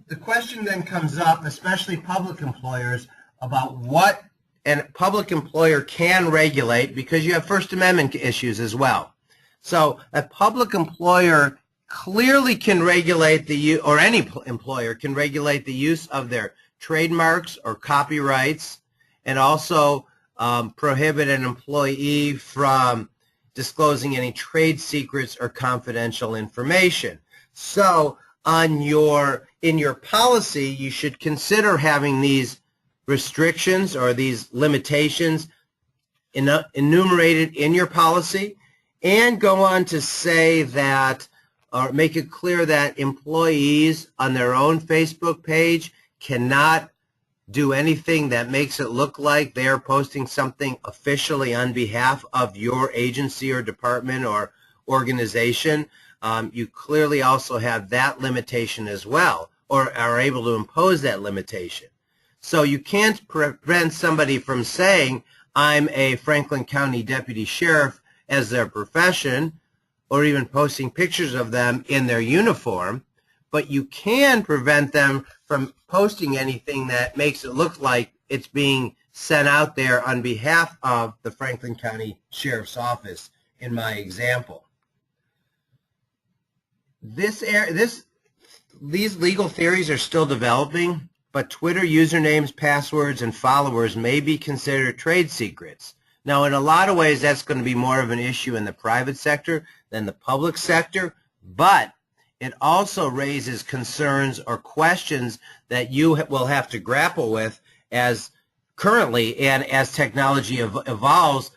the question then comes up, especially public employers, about what a public employer can regulate, because you have First Amendment issues as well. So a public employer clearly can regulate or any employer can regulate the use of their trademarks or copyrights, and also prohibit an employee from disclosing any trade secrets or confidential information. So in your policy, you should consider having these restrictions or these limitations enumerated in your policy, and go on to say that, or make it clear that employees on their own Facebook page cannot do anything that makes it look like they're posting something officially on behalf of your agency or department or organization. You clearly also have that limitation as well, or are able to impose that limitation. So you can't prevent somebody from saying, I'm a Franklin County Deputy Sheriff as their profession, or even posting pictures of them in their uniform, but you can prevent them from posting anything that makes it look like it's being sent out there on behalf of the Franklin County Sheriff's Office, in my example. These legal theories are still developing, but Twitter usernames, passwords, and followers may be considered trade secrets. Now, in a lot of ways, that's going to be more of an issue in the private sector than the public sector, but it also raises concerns or questions that you will have to grapple with as currently and as technology evolves.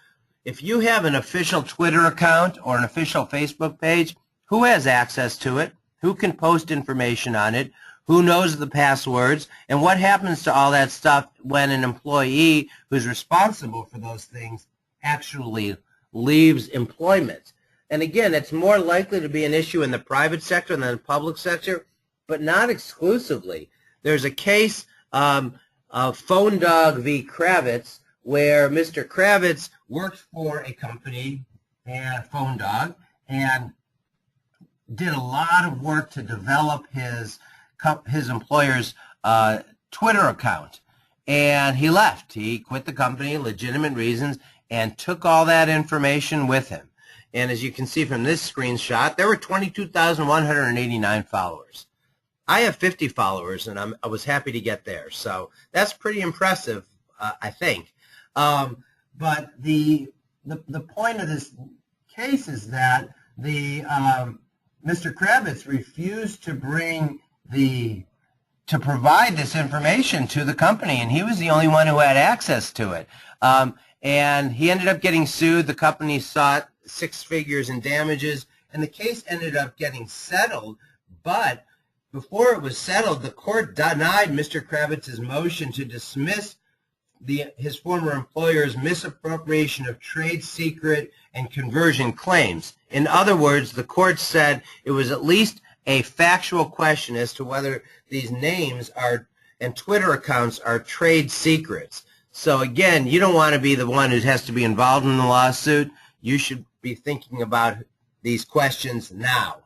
If you have an official Twitter account or an official Facebook page, who has access to it? Who can post information on it? Who knows the passwords? And what happens to all that stuff when an employee who's responsible for those things actually leaves employment? And again, it's more likely to be an issue in the private sector than the public sector, but not exclusively. There's a case of Phone Dog v. Kravitz, where Mr. Kravitz worked for a company, Phone Dog, and did a lot of work to develop his employer's Twitter account. And he left. He quit the company, legitimate reasons, and took all that information with him. And as you can see from this screenshot, there were 22,189 followers. I have 50 followers, and I was happy to get there. So that's pretty impressive, I think. But the point of this case is that Mr. Kravitz refused to provide this information to the company, and he was the only one who had access to it. And he ended up getting sued. The company sought 6 figures in damages, and the case ended up getting settled. But before it was settled, the court denied Mr. Kravitz's motion to dismiss his former employer's misappropriation of trade secret and conversion claims. In other words, the court said it was at least a factual question as to whether these names and Twitter accounts are trade secrets. So again, you don't want to be the one who has to be involved in the lawsuit. You should be thinking about these questions now.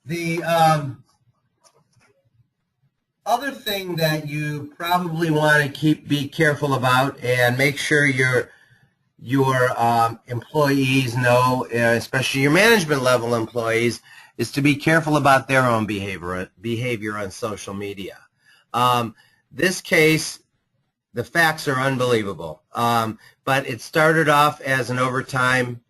The other thing that you probably want to be careful about and make sure your employees know, especially your management level employees, is to be careful about their own behavior on social media. This case, the facts are unbelievable, but it started off as an overtime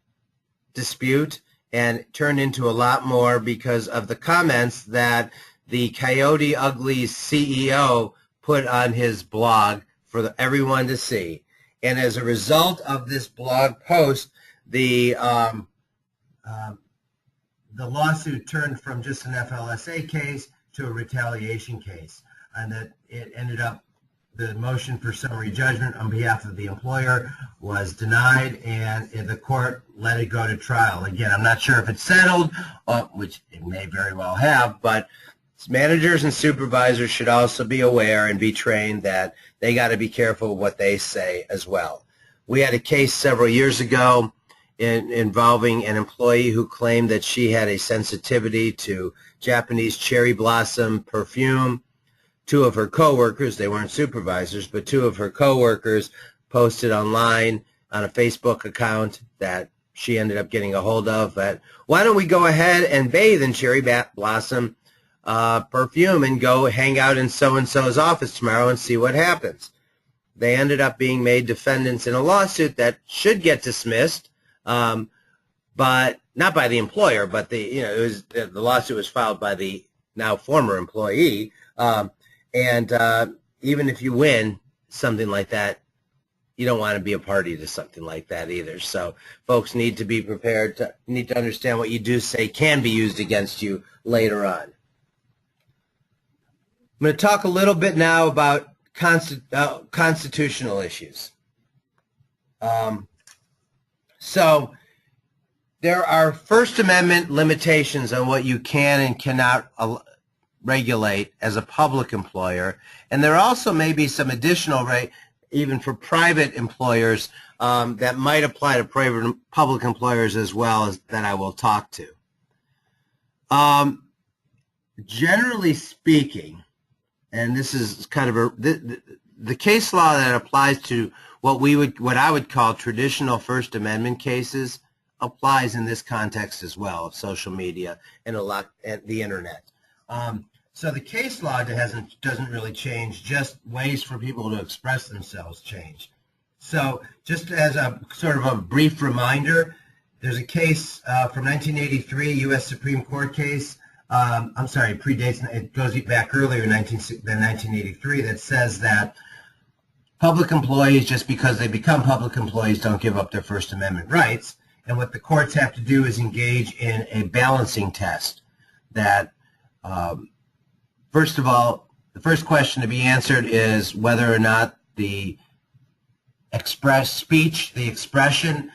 dispute and turned into a lot more because of the comments that the Coyote Ugly's CEO put on his blog for everyone to see. And as a result of this blog post, the lawsuit turned from just an FLSA case to a retaliation case, and that it ended up, the motion for summary judgment on behalf of the employer was denied, and the court let it go to trial. Again, I'm not sure if it's settled, which it may very well have, but managers and supervisors should also be aware and be trained that they got to be careful of what they say as well. We had a case several years ago involving an employee who claimed that she had a sensitivity to Japanese cherry blossom perfume. 2 of her coworkers, they weren't supervisors, but 2 of her coworkers posted online on a Facebook account that she ended up getting a hold of that, why don't we go ahead and bathe in cherry blossom perfume and go hang out in so-and-so's office tomorrow and see what happens. They ended up being made defendants in a lawsuit that should get dismissed, but not by the employer, but the lawsuit was filed by the now former employee. And even if you win something like that, you don't want to be a party to something like that either. So folks need to be prepared, need to understand what you do say can be used against you later on. I'm going to talk a little bit now about constitutional issues. So there are First Amendment limitations on what you can and cannot regulate as a public employer, and there also may be some additional even for private employers that might apply to private public employers as well, as that I will talk to. Generally speaking, and this is kind of the case law that applies to what I would call traditional First Amendment cases applies in this context as well of social media and the internet. So the case law doesn't really change, just ways for people to express themselves change. So just as a sort of a brief reminder, there's a case from 1983, U.S. Supreme Court case. I'm sorry, it predates, it goes back earlier than 1983, that says that public employees, just because they become public employees, don't give up their First Amendment rights. And what the courts have to do is engage in a balancing test that first of all, the first question to be answered is whether or not the the expression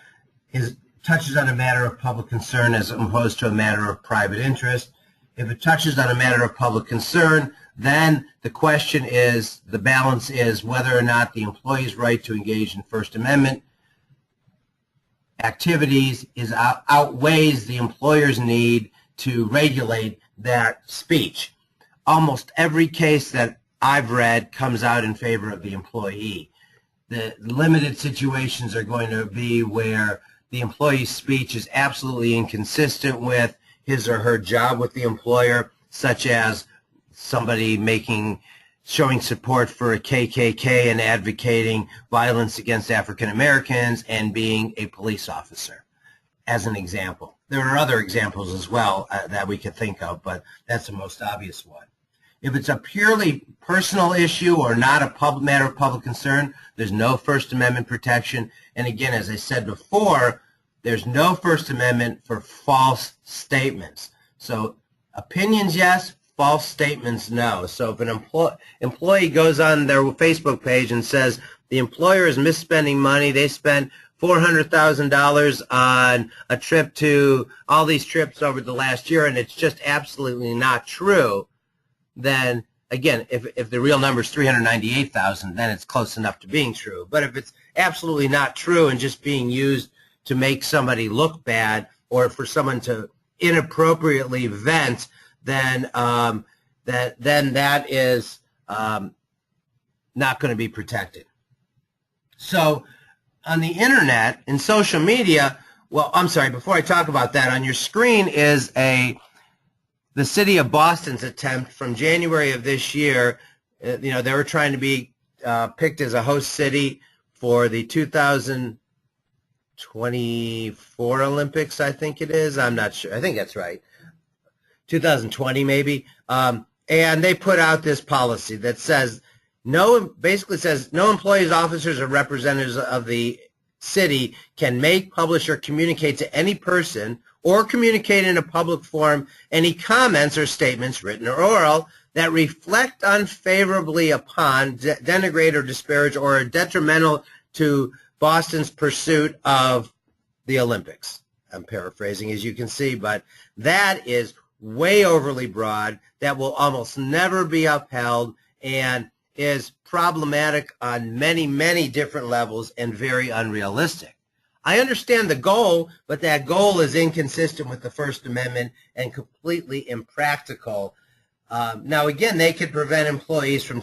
touches on a matter of public concern as opposed to a matter of private interest. If it touches on a matter of public concern, then the question is, the balance is whether or not the employee's right to engage in First Amendment activities outweighs the employer's need to regulate that speech. Almost every case that I've read comes out in favor of the employee. The limited situations are going to be where the employee's speech is absolutely inconsistent with his or her job with the employer, such as somebody showing support for a KKK and advocating violence against African Americans and being a police officer, as an example. There are other examples as well that we could think of, but that's the most obvious one. If it's a purely personal issue or not a matter of public concern, there's no First Amendment protection. And again, as I said before, there's no First Amendment for false statements. So opinions, yes. False statements, no. So if an employee goes on their Facebook page and says the employer is misspending money, they spent $400,000 on a trip to all these trips over the last year, and it's just absolutely not true, then again, if the real number is $398,000, then it's close enough to being true. But if it's absolutely not true and just being used to make somebody look bad or for someone to inappropriately vent, then that is not going to be protected. So on the internet and social media, well, I'm sorry, before I talk about that, on your screen is the city of Boston's attempt from January of this year. They were trying to be picked as a host city for the 2024 Olympics, I think it is. I'm not sure. I think that's right. 2020 maybe, and they put out this policy that basically says no employees, officers, or representatives of the city can make, publish, or communicate to any person or communicate in a public forum any comments or statements, written or oral, that reflect unfavorably upon, denigrate, or disparage, or are detrimental to Boston's pursuit of the Olympics. I'm paraphrasing, as you can see, but that is way overly broad, that will almost never be upheld, and is problematic on many, many different levels and very unrealistic. I understand the goal, but that goal is inconsistent with the First Amendment and completely impractical. Now, again, they could prevent employees from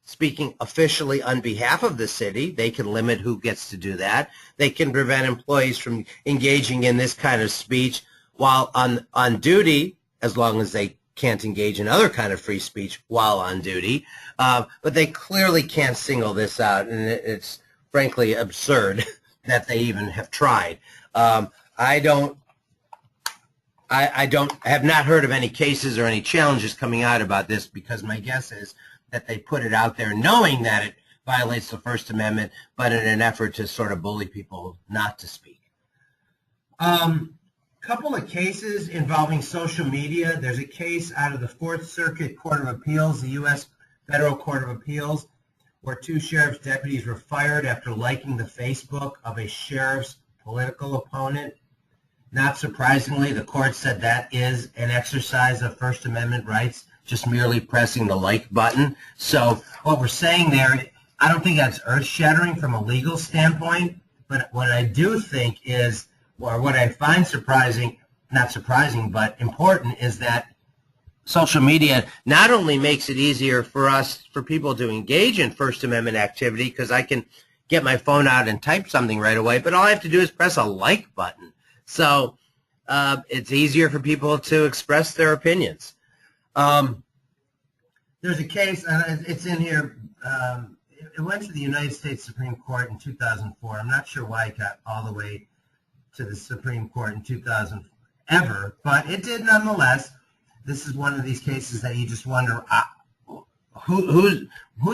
speaking officially on behalf of the city. They can limit who gets to do that. They can prevent employees from engaging in this kind of speech while on duty, as long as they can't engage in other kind of free speech while on duty. But they clearly can't single this out, and it's frankly absurd that they even have tried. I have not heard of any cases or any challenges coming out about this, because my guess is that they put it out there knowing that it violates the First Amendment, but in an effort to sort of bully people not to speak. Couple of cases involving social media. There's a case out of the Fourth Circuit Court of Appeals, the U.S. Federal Court of Appeals, where 2 sheriff's deputies were fired after liking the Facebook of a sheriff's political opponent. Not surprisingly, the court said that is an exercise of First Amendment rights, just merely pressing the like button. So what we're saying there, I don't think that's earth-shattering from a legal standpoint, but what I do think is, or what I find surprising, not surprising, but important, is that social media not only makes it easier for people to engage in First Amendment activity, because I can get my phone out and type something right away, but all I have to do is press a like button. So it's easier for people to express their opinions. There's a case, it's in here, it went to the United States Supreme Court in 2004. I'm not sure why it got all the way to the Supreme Court in 2000 ever, but it did nonetheless. This is one of these cases that you just wonder who's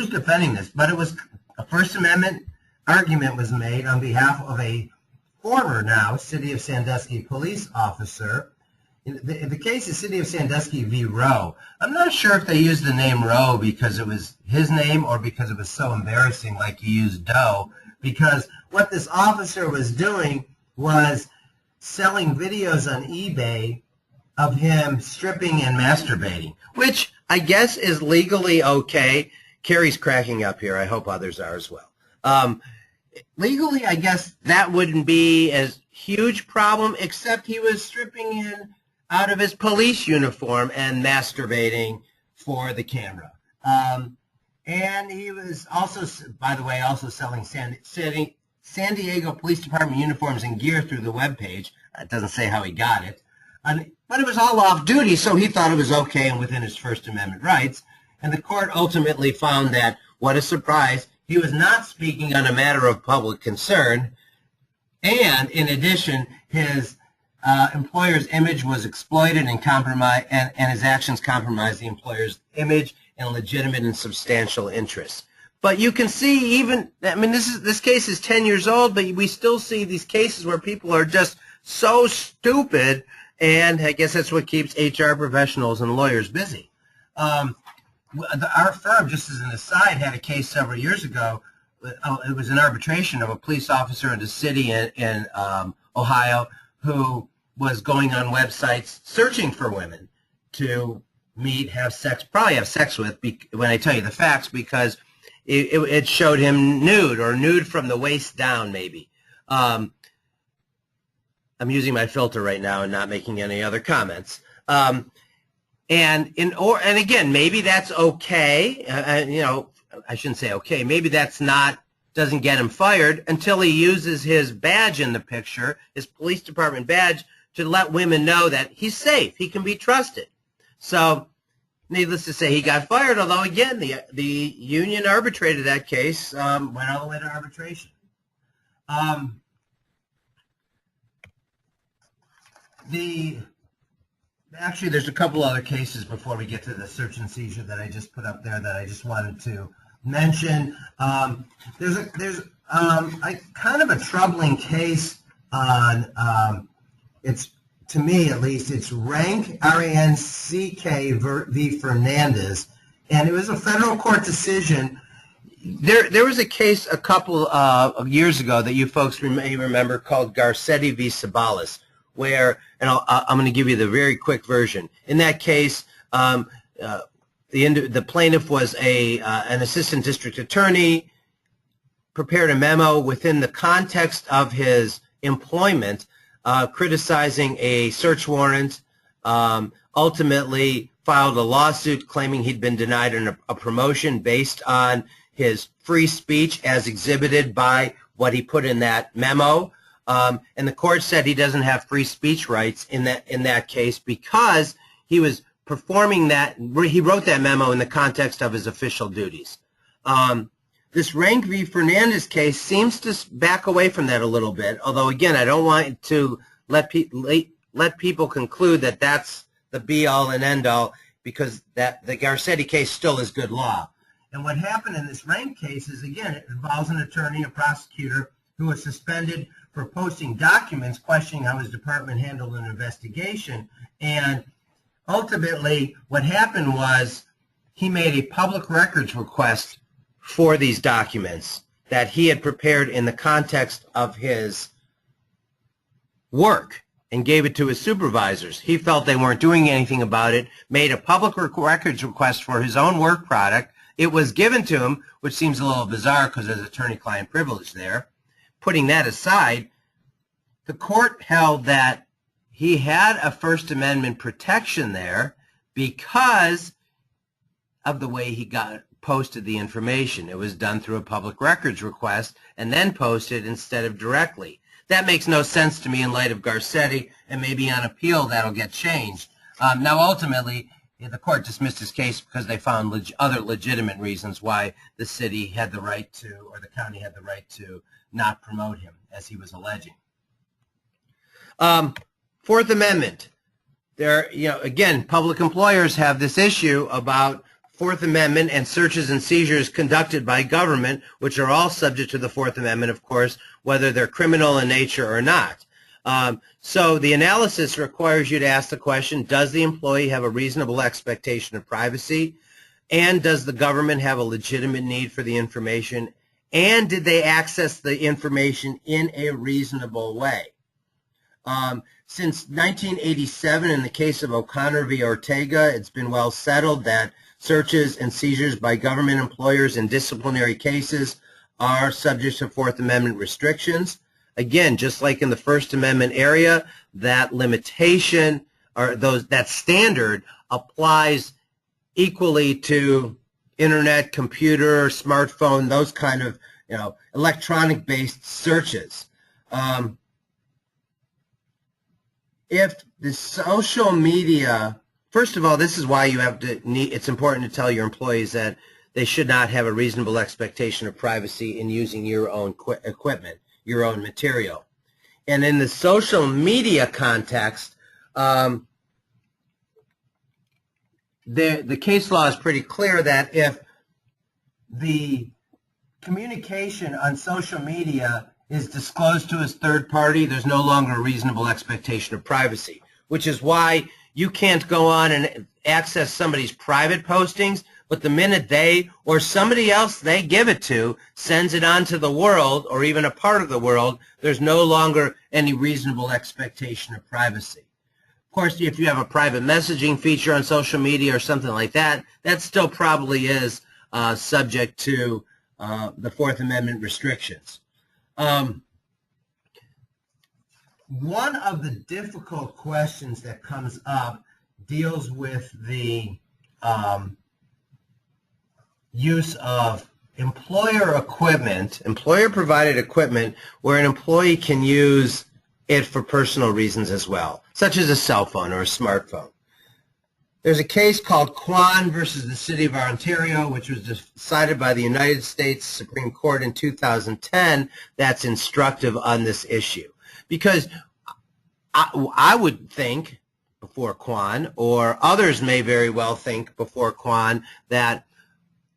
defending this. But it was a First Amendment argument was made on behalf of a former now City of Sandusky police officer. The case is City of Sandusky v. Rowe. I'm not sure if they used the name Rowe because it was his name or because it was so embarrassing, like you used Doe, because what this officer was doing was selling videos on eBay of him stripping and masturbating, which I guess is legally okay. Carrie's cracking up here. I hope others are as well. Legally, I guess that wouldn't be as huge problem, except he was stripping in out of his police uniform and masturbating for the camera. And he was also, by the way, also selling San Diego Police Department uniforms and gear through the webpage. It doesn't say how he got it. But it was all off duty, so he thought it was okay and within his First Amendment rights. And the court ultimately found that, what a surprise, he was not speaking on a matter of public concern. And in addition, his employer's image was exploited and compromised, and his actions compromised the employer's image and legitimate and substantial interests. But you can see even, I mean, this case is 10 years old, but we still see these cases where people are just so stupid, and I guess that's what keeps HR professionals and lawyers busy. Our firm, just as an aside, had a case several years ago. It was an arbitration of a police officer in a city in Ohio who was going on websites searching for women to meet, have sex, probably have sex with, when I tell you the facts, because it showed him nude, or nude from the waist down, maybe. I'm using my filter right now and not making any other comments. And again, maybe that's okay. You know, I shouldn't say okay. Maybe that's not, doesn't get him fired until he uses his badge in the picture, his police department badge, to let women know that he's safe. He can be trusted. So, needless to say, he got fired. Although again, the union arbitrated that case, went all the way to arbitration. Actually, there's a couple other cases before we get to the search and seizure that I just put up there that I just wanted to mention. There's a kind of a troubling case on, it's, to me at least, it's Rank, R-A-N-C-K v. Fernandez, and it was a federal court decision. There was a case a couple of years ago that you folks may remember called Garcetti v. Sabalas, where, and I'm going to give you the very quick version. In that case, the plaintiff was an assistant district attorney, prepared a memo within the context of his employment, criticizing a search warrant, ultimately filed a lawsuit claiming he'd been denied a promotion based on his free speech as exhibited by what he put in that memo. And the court said he doesn't have free speech rights in that case because he was performing that, he wrote that memo in the context of his official duties. This Rank v. Fernandez case seems to back away from that a little bit, although again, I don't want to let people conclude that that's the be-all and end-all, because that the Garcetti case still is good law. And what happened in this Rank case is, again, it involves an attorney, a prosecutor, who was suspended for posting documents questioning how his department handled an investigation. And ultimately, what happened was he made a public records request for these documents that he had prepared in the context of his work and gave it to his supervisors. He felt they weren't doing anything about it, made a public records request for his own work product. It was given to him, which seems a little bizarre because there's attorney-client privilege there. Putting that aside, the court held that he had a First Amendment protection there because of the way he posted the information. It was done through a public records request and then posted instead of directly. That makes no sense to me in light of Garcetti, and maybe on appeal that'll get changed. Now, ultimately, the court dismissed his case because they found other legitimate reasons why the city had the right to, or the county had the right to, not promote him, as he was alleging. Fourth Amendment. There, again, public employers have this issue about Fourth Amendment and searches and seizures conducted by government, which are all subject to the Fourth Amendment, of course, whether they're criminal in nature or not. So the analysis requires you to ask the question, does the employee have a reasonable expectation of privacy? And does the government have a legitimate need for the information? And did they access the information in a reasonable way? Since 1987, in the case of O'Connor v. Ortega, it's been well settled that searches and seizures by government employers in disciplinary cases are subject to Fourth Amendment restrictions. Again, just like in the First Amendment area, that limitation or that standard applies equally to internet, computer, smartphone, those kind of electronic-based searches. If the social media, first of all, this is why it's important to tell your employees that they should not have a reasonable expectation of privacy in using your own equipment, your own material. And in the social media context, the case law is pretty clear that if the communication on social media is disclosed to a third party, there's no longer a reasonable expectation of privacy, which is why you can't go on and access somebody's private postings, but the minute they or somebody else they give it to sends it on to the world or even a part of the world, there's no longer any reasonable expectation of privacy. Of course, if you have a private messaging feature on social media or something like that, that still probably is subject to the Fourth Amendment restrictions. One of the difficult questions that comes up deals with the use of employer equipment, employer-provided equipment, where an employee can use it for personal reasons as well, such as a cell phone or a smartphone. There's a case called Kwan versus the City of Ontario, which was decided by the United States Supreme Court in 2010, that's instructive on this issue. Because I would think before Kwan, or others may very well think before Kwan, that,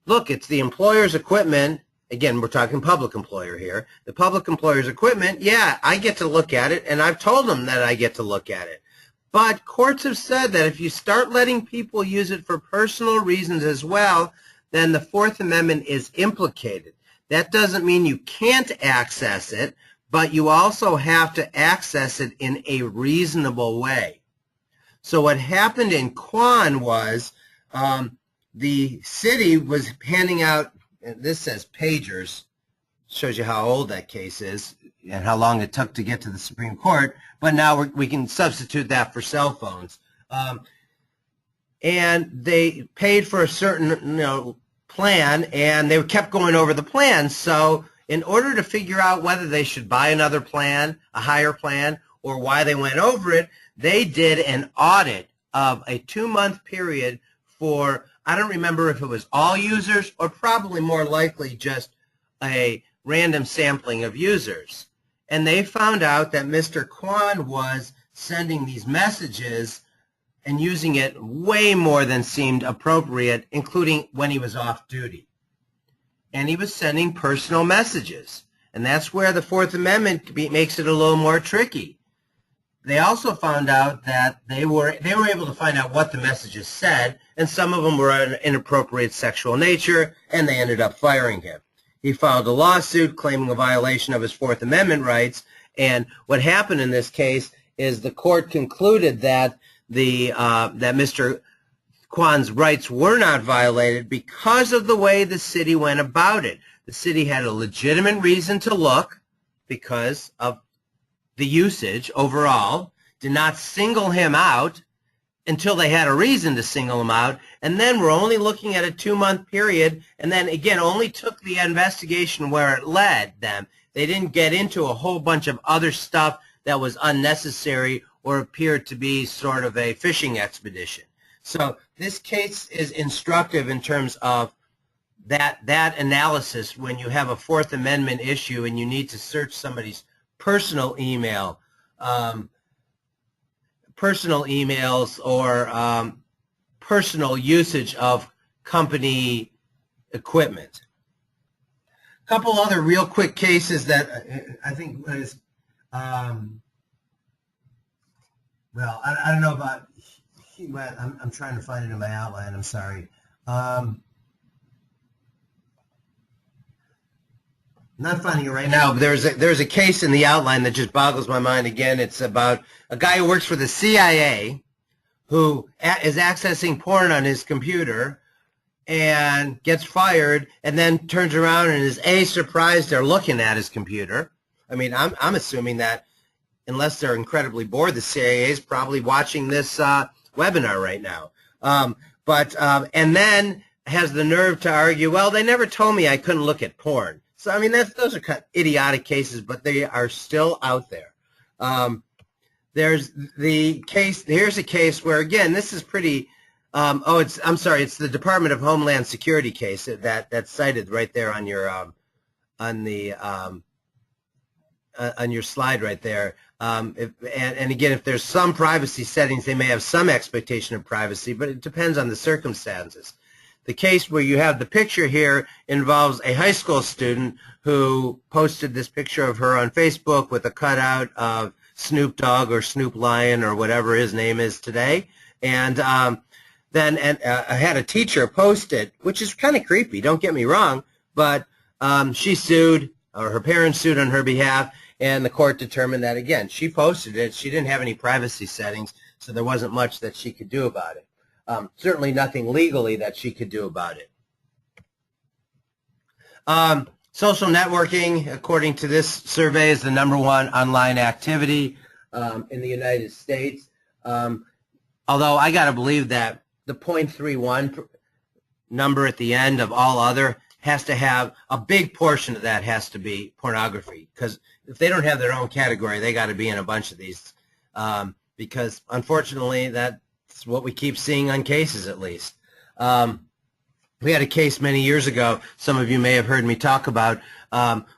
look, it's the employer's equipment. Again, we're talking public employer here. The public employer's equipment, yeah, I get to look at it, and I've told them that I get to look at it. But courts have said that if you start letting people use it for personal reasons as well, then the Fourth Amendment is implicated. That doesn't mean you can't access it, but you also have to access it in a reasonable way. So what happened in Kwan was the city was handing out, this says pagers, shows you how old that case is and how long it took to get to the Supreme Court, but now we can substitute that for cell phones. And they paid for a certain plan, and they kept going over the plan. So in order to figure out whether they should buy another plan, a higher plan, or why they went over it, they did an audit of a 2-month period for, I don't remember if it was all users or probably more likely just a random sampling of users. And they found out that Mr. Kwan was sending these messages and using it way more than seemed appropriate, including when he was off duty. And he was sending personal messages. And that's where the Fourth Amendment makes it a little more tricky. They also found out that they were able to find out what the messages said, and some of them were of an inappropriate sexual nature, and they ended up firing him. He filed a lawsuit claiming a violation of his Fourth Amendment rights, and what happened in this case is the court concluded that that Mr. Kwan's rights were not violated because of the way the city went about it. The city had a legitimate reason to look because of the usage overall, did not single him out until they had a reason to single him out, and then we're only looking at a 2-month period, and then again only took the investigation where it led them. They didn't get into a whole bunch of other stuff that was unnecessary or appeared to be sort of a fishing expedition. So this case is instructive in terms of that analysis when you have a Fourth Amendment issue and you need to search somebody's personal emails or personal usage of company equipment. A couple other real quick cases that I think was, well, I don't know about, I'm trying to find it in my outline, I'm sorry. not finding it right now. But there's a case in the outline that just boggles my mind again. It's about a guy who works for the CIA who is accessing porn on his computer and gets fired, and then turns around and is surprised they're looking at his computer. I mean, I'm assuming that unless they're incredibly bored, the CIA is probably watching this webinar right now. And then has the nerve to argue, well, they never told me I couldn't look at porn. So, I mean, those are kind of idiotic cases, but they are still out there. There's the case, here's a case where, again, this is pretty, it's the Department of Homeland Security case that's cited right there on your, on your slide right there. And again, if there's some privacy settings, they may have some expectation of privacy, but it depends on the circumstances. The case where you have the picture here involves a high school student who posted this picture of her on Facebook with a cutout of Snoop Dogg or Snoop Lion or whatever his name is today. And then I had a teacher post it, which is kind of creepy, don't get me wrong, but she sued, or her parents sued on her behalf, and the court determined that, again, she posted it. She didn't have any privacy settings, so there wasn't much that she could do about it. Certainly nothing legally that she could do about it. Social networking, according to this survey, is the #1 online activity in the United States. Although I got to believe that the 0.31 number at the end of all other has to have a big portion of that has to be pornography, because if they don't have their own category, they got to be in a bunch of these, because unfortunately that's what we keep seeing on cases, at least. We had a case many years ago, some of you may have heard me talk about,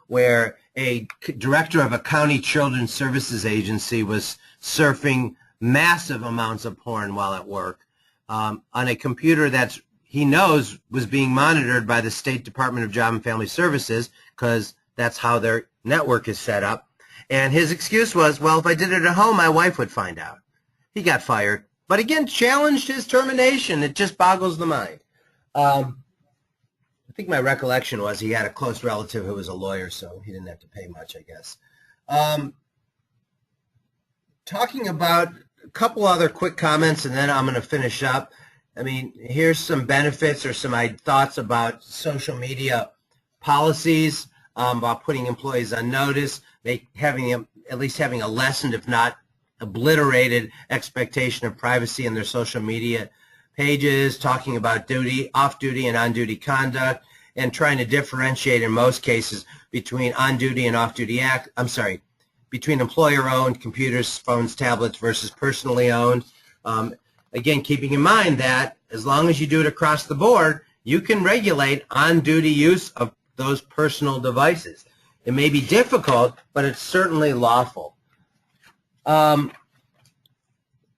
where a director of a county children's services agency was surfing massive amounts of porn while at work on a computer that he knows was being monitored by the State Department of Job and Family Services, because that's how their network is set up. And his excuse was, well, if I did it at home, my wife would find out. He got fired. But again, challenged his termination. It just boggles the mind. I think my recollection was he had a close relative who was a lawyer, so he didn't have to pay much, I guess. Talking about a couple other quick comments, and then I'm going to finish up. I mean, here's some benefits or some thoughts about social media policies, about putting employees on notice, at least having a lessened, if not obliterated, expectation of privacy in their social media pages, talking about duty, off-duty and on-duty conduct, and trying to differentiate in most cases between on-duty and off-duty between employer-owned computers, phones, tablets versus personally owned. Again, keeping in mind that as long as you do it across the board, you can regulate on-duty use of those personal devices. It may be difficult, but it's certainly lawful.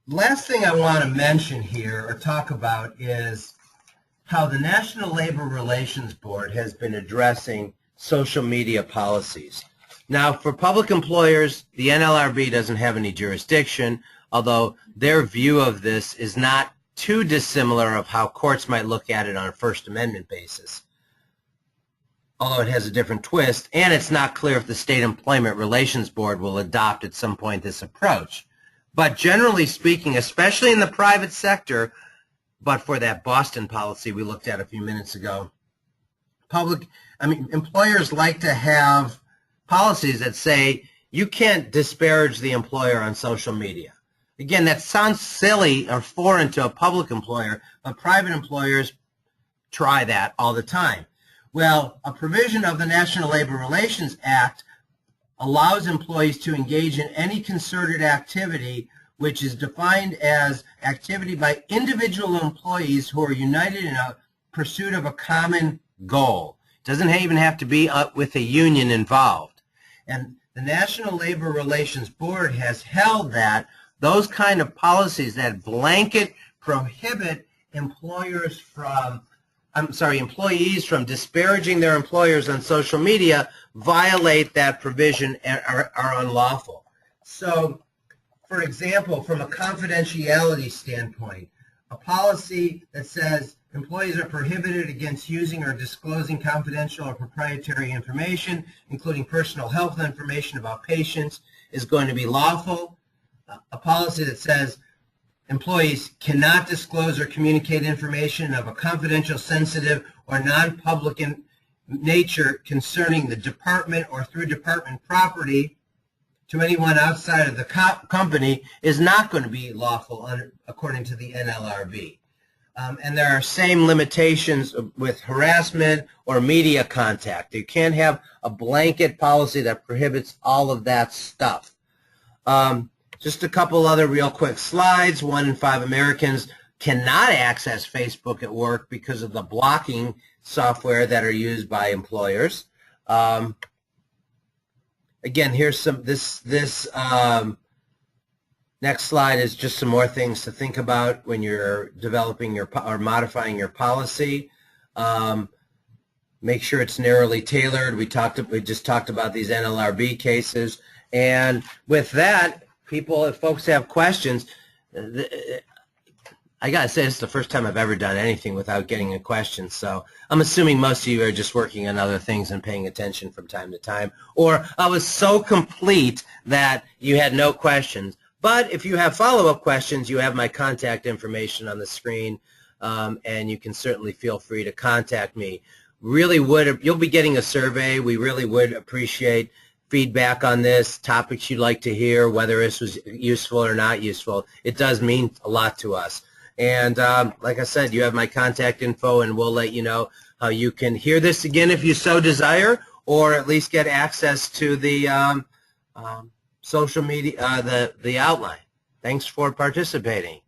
Last thing I want to mention here or talk about is how the National Labor Relations Board has been addressing social media policies. Now, for public employers, the NLRB doesn't have any jurisdiction, although their view of this is not too dissimilar of how courts might look at it on a First Amendment basis, although it has a different twist, and it's not clear if the State Employment Relations Board will adopt at some point this approach. But generally speaking, especially in the private sector, but for that Boston policy we looked at a few minutes ago, employers like to have policies that say you can't disparage the employer on social media. Again, that sounds silly or foreign to a public employer, but private employers try that all the time. Well, a provision of the National Labor Relations Act allows employees to engage in any concerted activity which is defined as activity by individual employees who are united in a pursuit of a common goal. It doesn't even have to be with a union involved. And the National Labor Relations Board has held that those kind of policies that blanket prohibit employees from disparaging their employers on social media violate that provision and are unlawful. So, for example, from a confidentiality standpoint, a policy that says Employees are prohibited against using or disclosing confidential or proprietary information, including personal health information about patients, is going to be lawful. A policy that says employees cannot disclose or communicate information of a confidential, sensitive, or non-public in nature concerning the department or through department property to anyone outside of the company is not going to be lawful according to the NLRB. And there are same limitations with harassment or media contact. You can't have a blanket policy that prohibits all of that stuff. Just a couple other real quick slides. 1 in 5 Americans cannot access Facebook at work because of the blocking software that are used by employers. Again, here's some, next slide is just some more things to think about when you're developing your or modifying your policy. Make sure it's narrowly tailored. We just talked about these NLRB cases, and with that, if folks have questions, I gotta say this is the first time I've ever done anything without getting a question. So I'm assuming most of you are just working on other things and paying attention from time to time, or I was so complete that you had no questions. But if you have follow-up questions, you have my contact information on the screen, and you can certainly feel free to contact me. You'll be getting a survey. We really would appreciate feedback on this, topics you'd like to hear, whether this was useful or not useful. It does mean a lot to us. And like I said, you have my contact info, and we'll let you know how you can hear this again if you so desire, or at least get access to the social media, the outline. Thanks for participating.